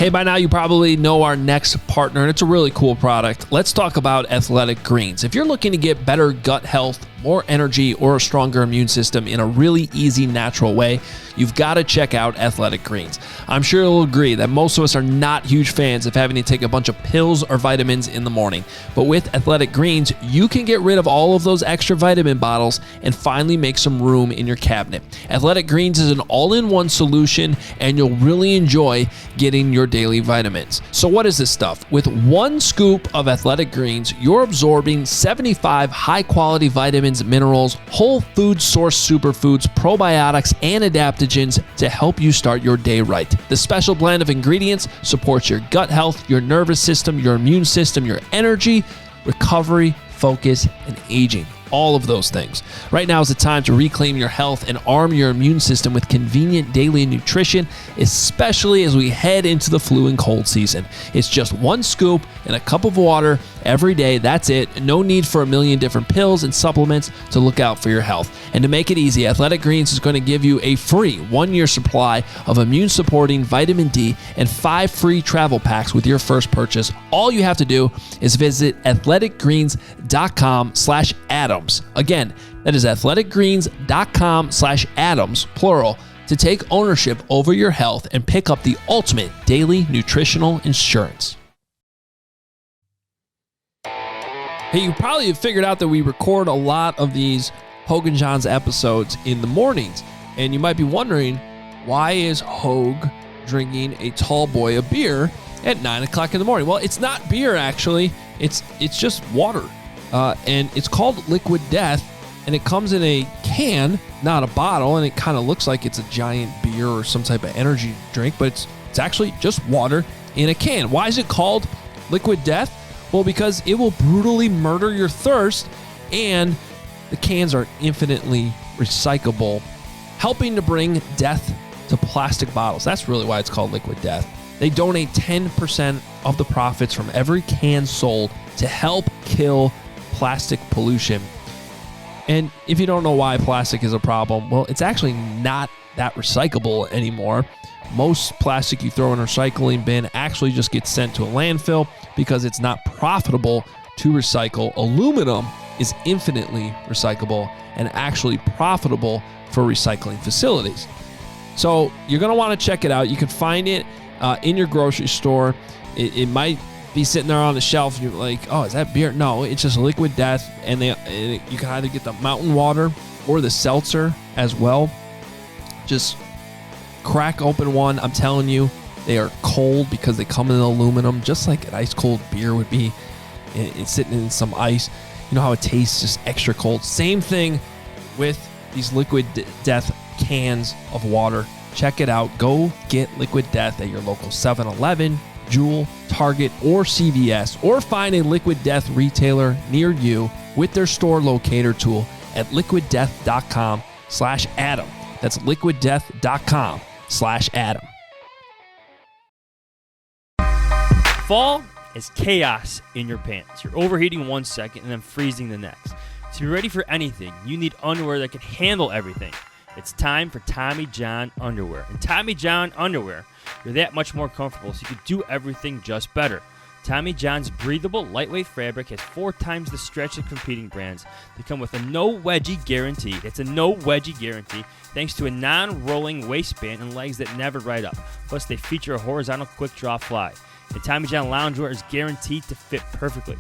Hey, by now you probably know our next partner, and it's a really cool product. Let's talk about Athletic Greens. If you're looking to get better gut health, more energy, or a stronger immune system in a really easy, natural way, you've got to check out Athletic Greens. I'm sure you'll agree that most of us are not huge fans of having to take a bunch of pills or vitamins in the morning. But with Athletic Greens, you can get rid of all of those extra vitamin bottles and finally make some room in your cabinet. Athletic Greens is an all-in-one solution, and you'll really enjoy getting your daily vitamins. So what is this stuff? With one scoop of Athletic Greens, you're absorbing 75 high-quality vitamins, minerals, whole food source superfoods, probiotics, and adaptogens to help you start your day right. The special blend of ingredients supports your gut health, your nervous system, your immune system, your energy, recovery, focus, and aging. All of those things. Right now is the time to reclaim your health and arm your immune system with convenient daily nutrition, especially as we head into the flu and cold season. It's just one scoop in a cup of water every day. That's it. No need for a million different pills and supplements to look out for your health. And to make it easy, Athletic Greens is going to give you a free 1-year supply of immune-supporting vitamin D and 5 free travel packs with your first purchase. All you have to do is visit athleticgreens.com/Adams. Again, that is athleticgreens.com/Adams, plural, to take ownership over your health and pick up the ultimate daily nutritional insurance. Hey, you probably have figured out that we record a lot of these Hoge Jahns episodes in the mornings, and you might be wondering, why is Hoge drinking a tall boy of beer at 9 o'clock in the morning? Well, it's not beer, actually. It's just water. And it's called Liquid Death, and it comes in a can, not a bottle, and it kind of looks like it's a giant beer or some type of energy drink, but it's actually just water in a can. Why is it called Liquid Death? Well, because it will brutally murder your thirst, and the cans are infinitely recyclable, helping to bring death to plastic bottles. That's really why it's called Liquid Death. They donate 10% of the profits from every can sold to help kill plastic pollution. And if you don't know why plastic is a problem, well, it's actually not that recyclable anymore. Most plastic you throw in a recycling bin actually just gets sent to a landfill because it's not profitable to recycle. Aluminum is infinitely recyclable and actually profitable for recycling facilities. So you're going to want to check it out. You can find it in your grocery store. It might be sitting there on the shelf and you're like, oh, is that beer? No, it's just Liquid Death, and you can either get the mountain water or the seltzer as well. Just crack open one. I'm telling you, they are cold because they come in aluminum, just like an ice cold beer would be. It's sitting in some ice. You know how it tastes, just extra cold. Same thing with these Liquid Death cans of water. Check it out. Go get Liquid Death at your local 7-Eleven, Jewel, Target, or CVS, or find a Liquid Death retailer near you with their store locator tool at liquiddeath.com/Adam. That's liquiddeath.com/Adam. Fall is chaos in your pants. You're overheating 1 second and then freezing the next. To be ready for anything, you need underwear that can handle everything. It's time for Tommy John underwear. In Tommy John underwear, you're that much more comfortable, so you can do everything just better. Tommy John's breathable, lightweight fabric has 4 times the stretch of competing brands. They come with a no wedgie guarantee. It's a no wedgie guarantee thanks to a non-rolling waistband and legs that never ride up. Plus, they feature a horizontal quick draw fly. And Tommy John loungewear is guaranteed to fit perfectly.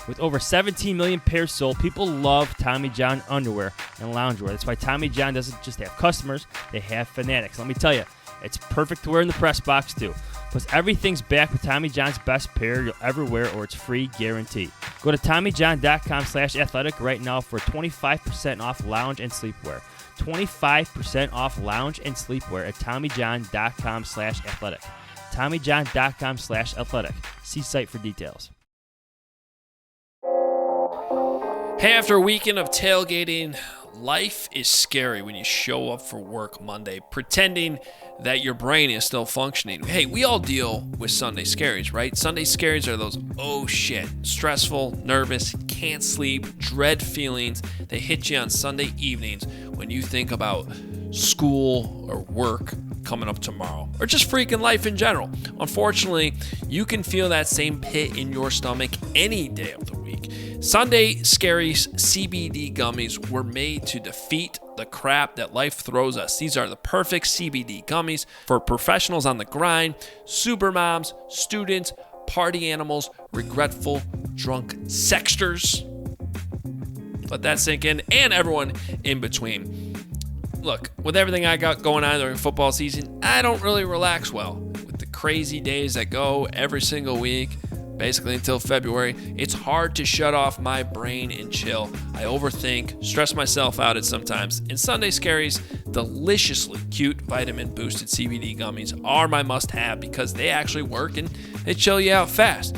With over 17 million pairs sold, people love Tommy John underwear and loungewear. That's why Tommy John doesn't just have customers, they have fanatics. Let me tell you, it's perfect to wear in the press box too. Plus, everything's back with Tommy John's best pair you'll ever wear, or it's free guarantee. Go to TommyJohn.com/athletic right now for 25% off lounge and sleepwear. 25% off lounge and sleepwear at TommyJohn.com/athletic. TommyJohn.com/athletic. See site for details. Hey, after a weekend of tailgating, life is scary when you show up for work Monday pretending that your brain is still functioning. Hey, we all deal with Sunday scaries, right? Sunday scaries are those, oh shit, stressful, nervous, can't sleep, dread feelings that hit you on Sunday evenings when you think about school or work coming up tomorrow, or just freaking life in general. Unfortunately, you can feel that same pit in your stomach any day of the week. Sunday Scaries CBD gummies were made to defeat the crap that life throws us. These are the perfect CBD gummies for professionals on the grind, super moms, students, party animals, regretful drunk sexters. Let that sink in, and everyone in between. Look, with everything I got going on during football season, I don't really relax well. With the crazy days that go every single week, basically until February, it's hard to shut off my brain and chill. I overthink, stress myself out at sometimes, and Sunday Scaries deliciously cute vitamin-boosted CBD gummies are my must-have because they actually work and they chill you out fast.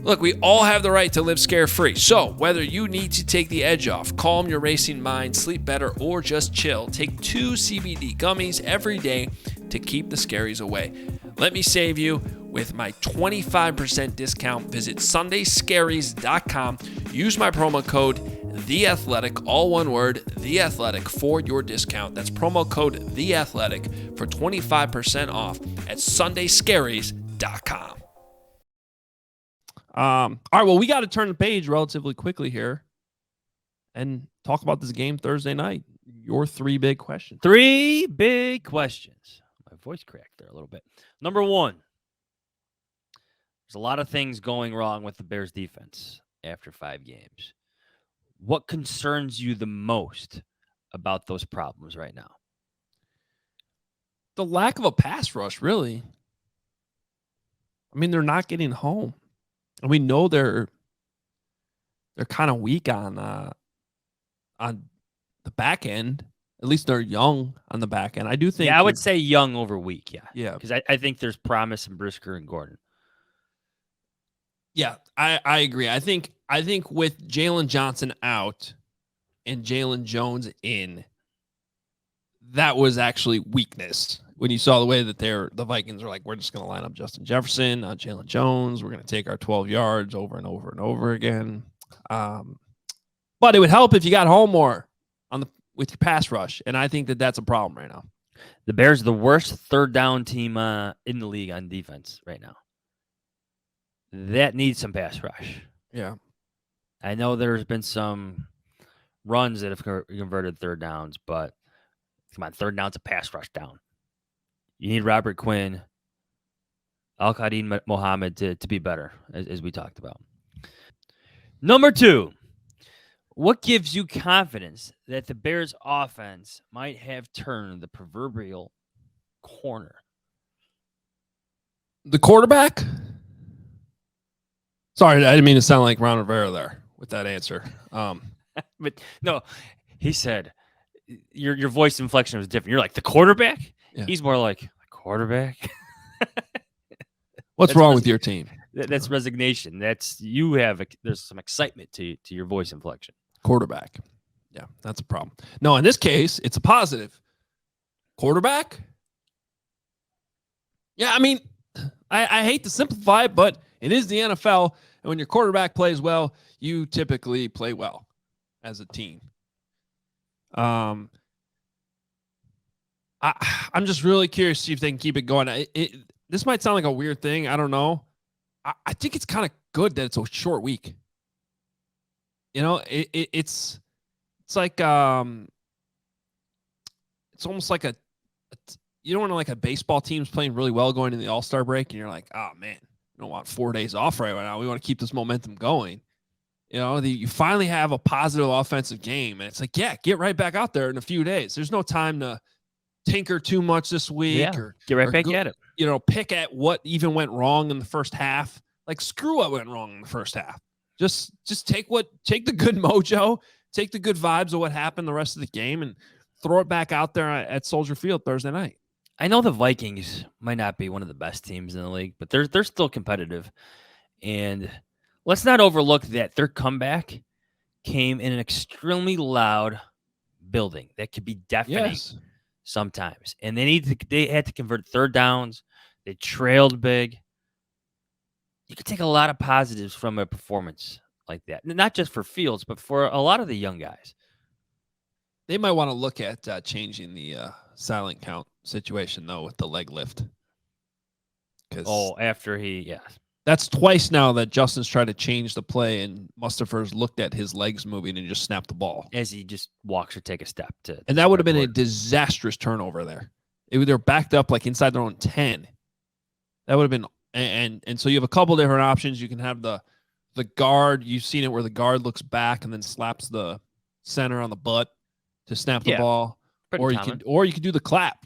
Look, we all have the right to live scare-free, so whether you need to take the edge off, calm your racing mind, sleep better, or just chill, take 2 CBD gummies every day to keep the scaries away. Let me save you with my 25% discount. Visit sundayscaries.com. Use my promo code THEATHLETIC, all one word, THEATHLETIC, for your discount. That's promo code THEATHLETIC for 25% off at sundayscaries.com. All right, well, we got to turn the page relatively quickly here and talk about this game Thursday night. Your 3 big questions. 3 big questions. My voice cracked there a little bit. Number 1, there's a lot of things going wrong with the Bears defense after 5 games. What concerns you the most about those problems right now? The lack of a pass rush, really. I mean, they're not getting home. And we know they're kind of weak on the back end. At least they're young on the back end. I do think. Yeah, I would say young over weak. Yeah. Yeah. Because I think there's promise in Brisker and Gordon. Yeah, I agree. I think with Jalen Johnson out and Jalen Jones in, that was actually weakness. When you saw the way that the Vikings are like, we're just going to line up Justin Jefferson on Jalen Jones. We're going to take our 12 yards over and over and over again. But it would help if you got home more with your pass rush, and I think that that's a problem right now. The Bears are the worst third down team in the league on defense right now. That needs some pass rush. Yeah. I know there's been some runs that have converted third downs, but come on, third down's a pass rush down. You need Robert Quinn, Al-Qadim Mohammed to be better, as we talked about. Number 2, what gives you confidence that the Bears offense might have turned the proverbial corner? The quarterback? Sorry, I didn't mean to sound like Ron Rivera there with that answer. But no, he said your voice inflection was different. You're like, the quarterback? Yeah. He's more like, quarterback? What's wrong with your team? That's resignation. There's some excitement to your voice inflection. Quarterback. Yeah, that's a problem. No, in this case, it's a positive. Quarterback? Yeah, I mean, I hate to simplify it, but it is the NFL. And when your quarterback plays well, you typically play well as a team. I'm just really curious to see if they can keep it going. This might sound like a weird thing. I don't know. I think it's kind of good that it's a short week. You know, it's like it's almost like you don't want to like a baseball team's playing really well going into the All-Star break, and you're like, oh man, we don't want 4 days off right now. We want to keep this momentum going. You know, you finally have a positive offensive game, and it's like, yeah, get right back out there in a few days. There's no time to tinker too much this week or get right back at it. You know, pick at what even went wrong in the first half. Like, screw what went wrong in the first half. Just take the good mojo, take the good vibes of what happened the rest of the game, and throw it back out there at Soldier Field Thursday night. I know the Vikings might not be one of the best teams in the league, but they're still competitive. And let's not overlook that their comeback came in an extremely loud building that could be deafening sometimes. And they had to convert third downs. They trailed big. You could take a lot of positives from a performance like that. Not just for Fields, but for a lot of the young guys. They might want to look at changing the silent count situation though with the leg lift. After he That's twice now that Justin's tried to change the play and Mustafa's looked at his legs moving and just snapped the ball. as he just walks or take a step to. And that would have been a disastrous turnover there. They're backed up like inside their own 10. That would have been and so you have a couple different options. You can have the guard. You've seen it where the guard looks back and then slaps the center on the butt to snap the ball. Or you can do the clap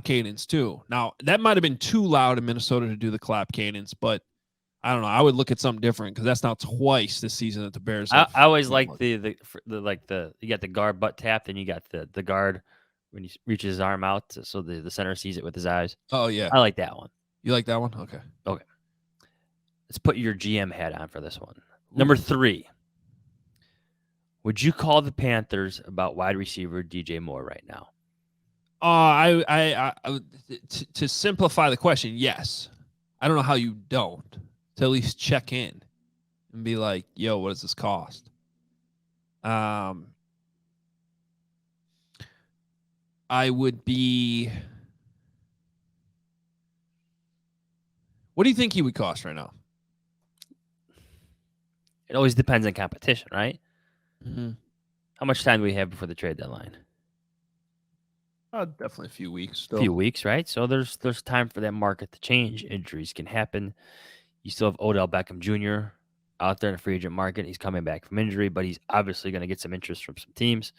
cadence too. Now that might have been too loud in Minnesota to do the clap cadence, but I don't know. I would look at something different because that's now twice this season that the Bears. I always like the you got the guard butt tap, then you got the guard when he reaches his arm out so the center sees it with his eyes. Oh yeah, I like that one. You like that one? Okay. Let's put your GM hat on for this one. Number 3. Would you call the Panthers about wide receiver DJ Moore right now? To simplify the question, yes. I don't know how you don't. To at least check in and be like, yo, what does this cost? I would be. What do you think he would cost right now? It always depends on competition, right? Mm-hmm. How much time do we have before the trade deadline? Definitely a few weeks still. A few weeks, right? So there's time for that market to change. Injuries can happen. You still have Odell Beckham Jr. out there in the free agent market. He's coming back from injury, but he's obviously going to get some interest from some teams.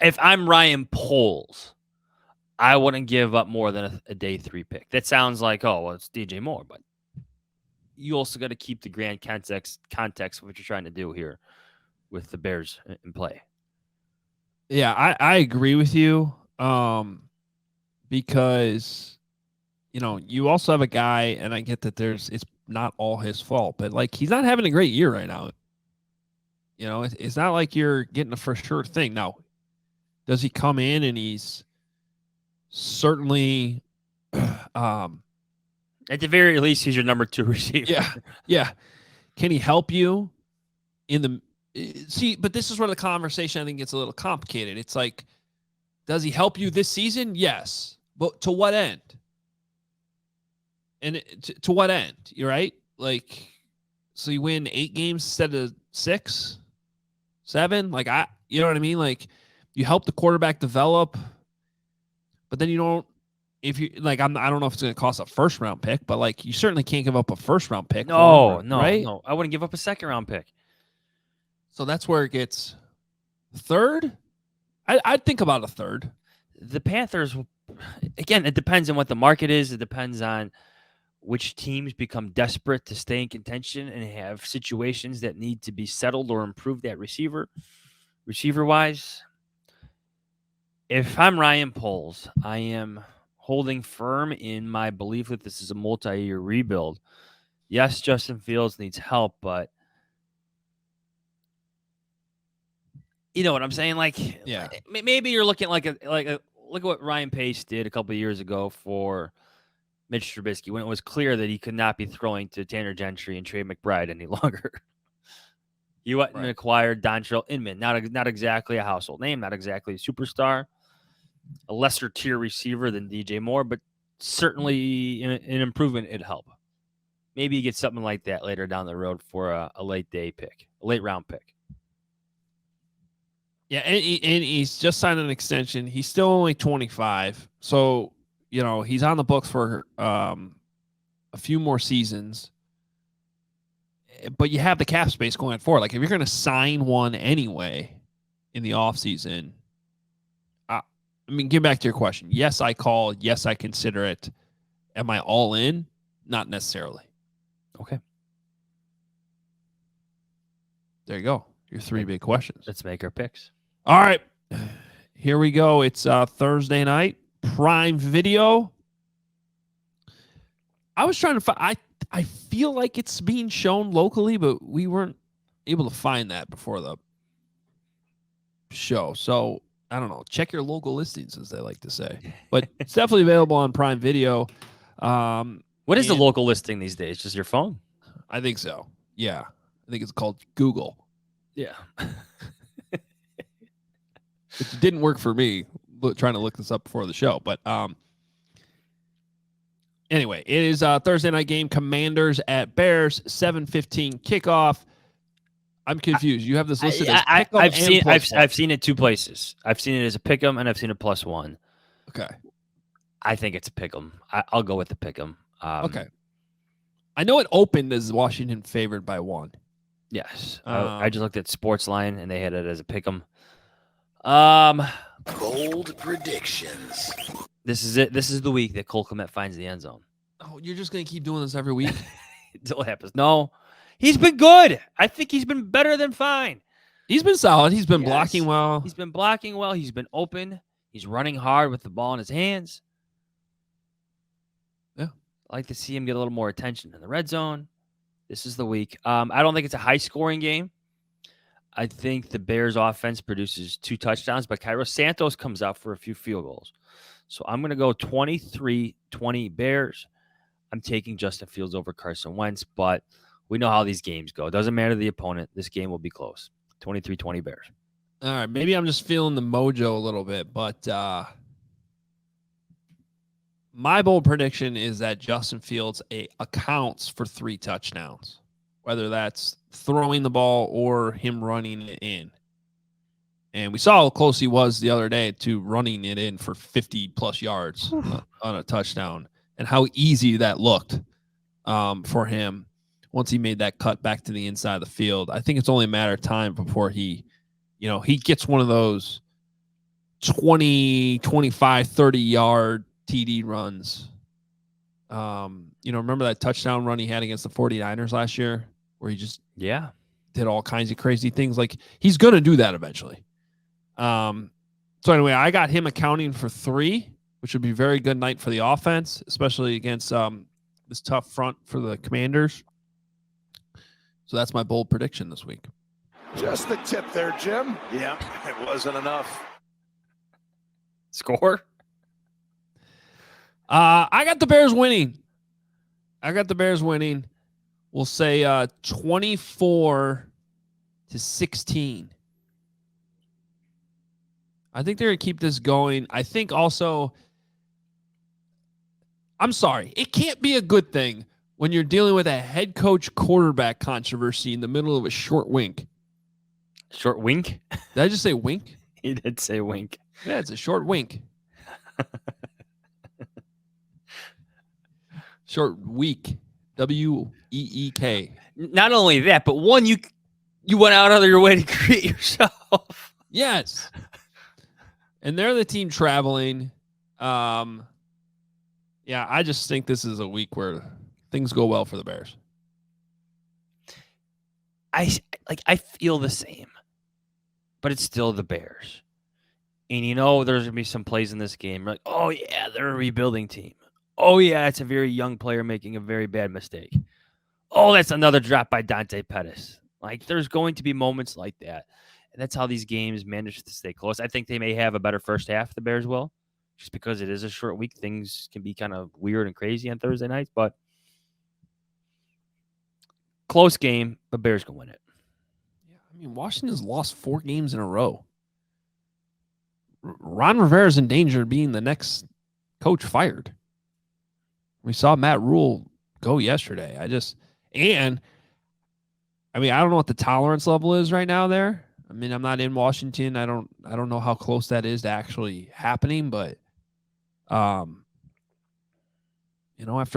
If I'm Ryan Poles, I wouldn't give up more than a day 3 pick. That sounds like, it's DJ Moore, but you also got to keep the grand context of what you're trying to do here with the Bears in play. Yeah, I agree with you because, you also have a guy, and I get that it's not all his fault, but, he's not having a great year right now. It's not like you're getting a for sure thing. Now, does he come in and he's certainly at the very least, he's your number 2 receiver. Yeah. Can he help you in the see? But this is where the conversation I think gets a little complicated. It's like, does he help you this season? Yes, but to what end? And to what end? You're right. So you win 8 games instead of 6, 7. You know what I mean? You help the quarterback develop, but then you don't. If you I don't know if it's going to cost a first round pick, but you certainly can't give up a first round pick. No, right? No. I wouldn't give up a second round pick. So that's where it gets third. I'd think about a third. The Panthers, again, it depends on what the market is. It depends on which teams become desperate to stay in contention and have situations that need to be settled or improved at receiver wise. If I'm Ryan Poles, I am holding firm in my belief that this is a multi-year rebuild. Yes, Justin Fields needs help, but you know what I'm saying? Maybe you're looking look at what Ryan Pace did a couple of years ago for Mitch Trubisky when it was clear that he could not be throwing to Tanner Gentry and Trey McBride any longer. You went and acquired Dontrell Inman, not exactly a household name, not exactly a superstar, a lesser tier receiver than DJ Moore, but certainly an improvement. It'd help. Maybe you get something like that later down the road for a late round pick. Yeah, and he's just signed an extension. He's still only 25, so he's on the books for a few more seasons. But you have the cap space going forward. If you're going to sign one anyway in the offseason, get back to your question. Yes, I call. Yes, I consider it. Am I all in? Not necessarily. Okay. There you go. Your 3 big questions. Let's make our picks. All right. Here we go. It's Thursday night. Prime Video. I was trying to find. I feel like it's being shown locally, but we weren't able to find that before the show. So I don't know. Check your local listings, as they like to say. But it's definitely available on Prime Video. What is the local listing these days? Just your phone? I think so. Yeah. I think it's called Google. Yeah. It didn't work for me trying to look this up before the show. But anyway, it is a Thursday night game. Commanders at Bears, 7:15 kickoff. I'm confused. You have this listed as pick 'em I've and seen plus one. I've seen it two places. I've seen it as a pick 'em and I've seen it +1. Okay. I think it's a pick 'em. I'll go with the pick 'em. Okay. I know it opened as Washington favored by 1. Yes. I just looked at Sportsline and they had it as a pick 'em. Bold predictions. This is it. This is the week that Cole Kmet finds the end zone. Oh, you're just going to keep doing this every week? Until it happens. No. He's been good. I think he's been better than fine. He's been solid. He's been blocking well. He's been blocking well. He's been open. He's running hard with the ball in his hands. Yeah. I like to see him get a little more attention in the red zone. This is the week. I don't think it's a high-scoring game. I think the Bears offense produces 2 touchdowns, but Cairo Santos comes out for a few field goals. So I'm going to go 23-20 Bears. I'm taking Justin Fields over Carson Wentz, but we know how these games go. It doesn't matter the opponent. This game will be close. 23-20 Bears. All right. Maybe I'm just feeling the mojo a little bit, but my bold prediction is that Justin Fields accounts for 3 touchdowns, whether that's throwing the ball or him running it in. And we saw how close he was the other day to running it in for 50-plus yards on a touchdown and how easy that looked for him once he made that cut back to the inside of the field. I think it's only a matter of time before he gets one of those 20, 25, 30-yard TD runs. Remember that touchdown run he had against the 49ers last year where he just did all kinds of crazy things? Like, he's going to do that eventually. So anyway, I got him accounting for 3, which would be a very good night for the offense, especially against this tough front for the Commanders. So that's my bold prediction this week. Just the tip there, Jim. Yeah, it wasn't enough. Score? I got the Bears winning. We'll say 24-16. I think they're going to keep this going. I think also, I'm sorry, it can't be a good thing when you're dealing with a head coach quarterback controversy in the middle of a short wink. Short wink? Did I just say wink? He did say wink. Yeah, it's a short wink. Short week. W-E-E-K. Not only that, but one you went out of your way to create yourself. Yes. And they're the team traveling. Yeah, I just think this is a week where things go well for the Bears. I feel the same, but it's still the Bears. And there's going to be some plays in this game. Like, oh, yeah, they're a rebuilding team. Oh, yeah, it's a very young player making a very bad mistake. Oh, that's another drop by Dante Pettis. Like, there's going to be moments like that. And that's how these games manage to stay close. I think they may have a better first half, the Bears will, just because it is a short week. Things can be kind of weird and crazy on Thursday nights, but close game, but Bears can win it. Yeah, I mean, Washington's lost 4 games in a row. Ron Rivera's in danger of being the next coach fired. We saw Matt Rule go yesterday. I don't know what the tolerance level is right now there. I mean, I'm not in Washington. I don't know how close that is to actually happening, but after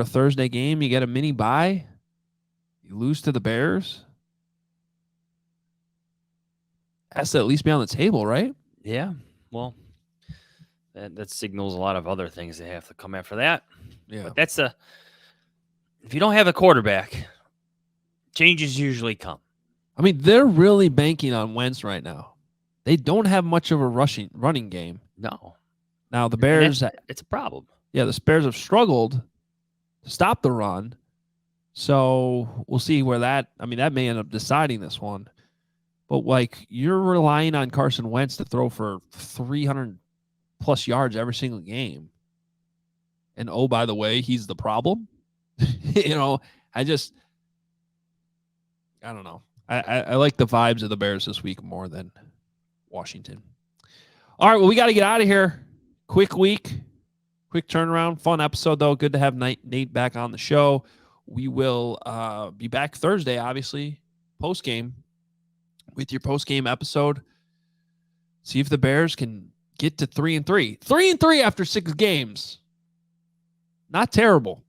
a Thursday game, you get a mini bye, you lose to the Bears. Has to at least be on the table, right? Yeah. Well, that signals a lot of other things that have to come after that. Yeah. But if you don't have a quarterback, changes usually come. I mean, they're really banking on Wentz right now. They don't have much of a running game. No. Now, the Bears... It's a problem. Yeah, the Bears have struggled to stop the run. So we'll see where that may end up deciding this one. But, you're relying on Carson Wentz to throw for 300-plus yards every single game. And, oh, by the way, he's the problem. I don't know. I like the vibes of the Bears this week more than Washington. All right, well, we got to get out of here. Quick week, quick turnaround. Fun episode, though. Good to have Nate back on the show. We will be back Thursday, obviously, post-game, with your post-game episode. See if the Bears can get to 3-3. 3-3 after 6 games. Not terrible.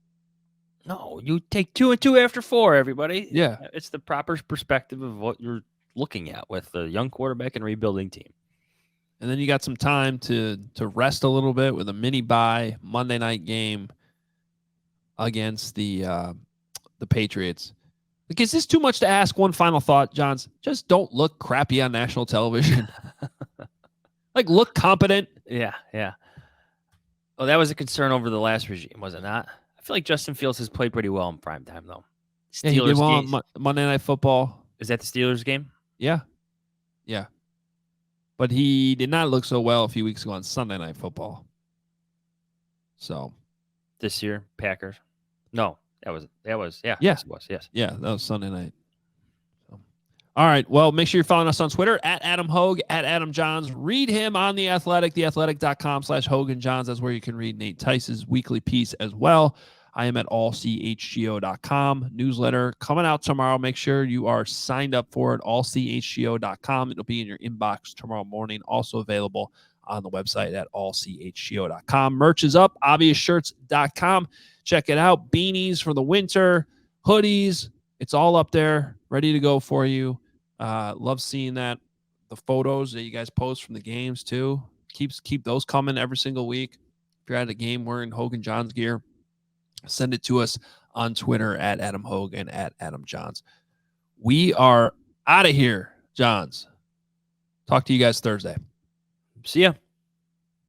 No, you take 2-2 after 4, everybody. Yeah. It's the proper perspective of what you're looking at with the young quarterback and rebuilding team. And then you got some time to rest a little bit with a mini bye Monday night game against the Patriots. Like, is this too much to ask? One final thought, Johns. Just don't look crappy on national television. Like, look competent. Yeah. Oh, that was a concern over the last regime, was it not? I feel like Justin Fields has played pretty well in primetime, though. Yeah, he did well on Monday Night Football. Is that the Steelers game? Yeah. But he did not look so well a few weeks ago on Sunday Night Football. So this year, Packers. No, that was Yeah. Yes, it was. Yes. Yeah, that was Sunday night. So. All right. Well, make sure you're following us on Twitter at Adam Hoge, at Adam Jahns. Read him on The Athletic, theathletic.com/HoganJahns. That's where you can read Nate Tice's weekly piece as well. I am at allchgo.com. Newsletter coming out tomorrow. Make sure you are signed up for it, allchgo.com. It'll be in your inbox tomorrow morning. Also available on the website at allchgo.com. Merch is up, obviousshirts.com. Check it out. Beanies for the winter, hoodies. It's all up there, ready to go for you. Love seeing that. The photos that you guys post from the games, too. Keep those coming every single week. If you're at a game wearing Hoge Jahns gear, send it to us on Twitter at Adam Hoge and at Adam Jahns. We are out of here, Johns. Talk to you guys Thursday. See ya.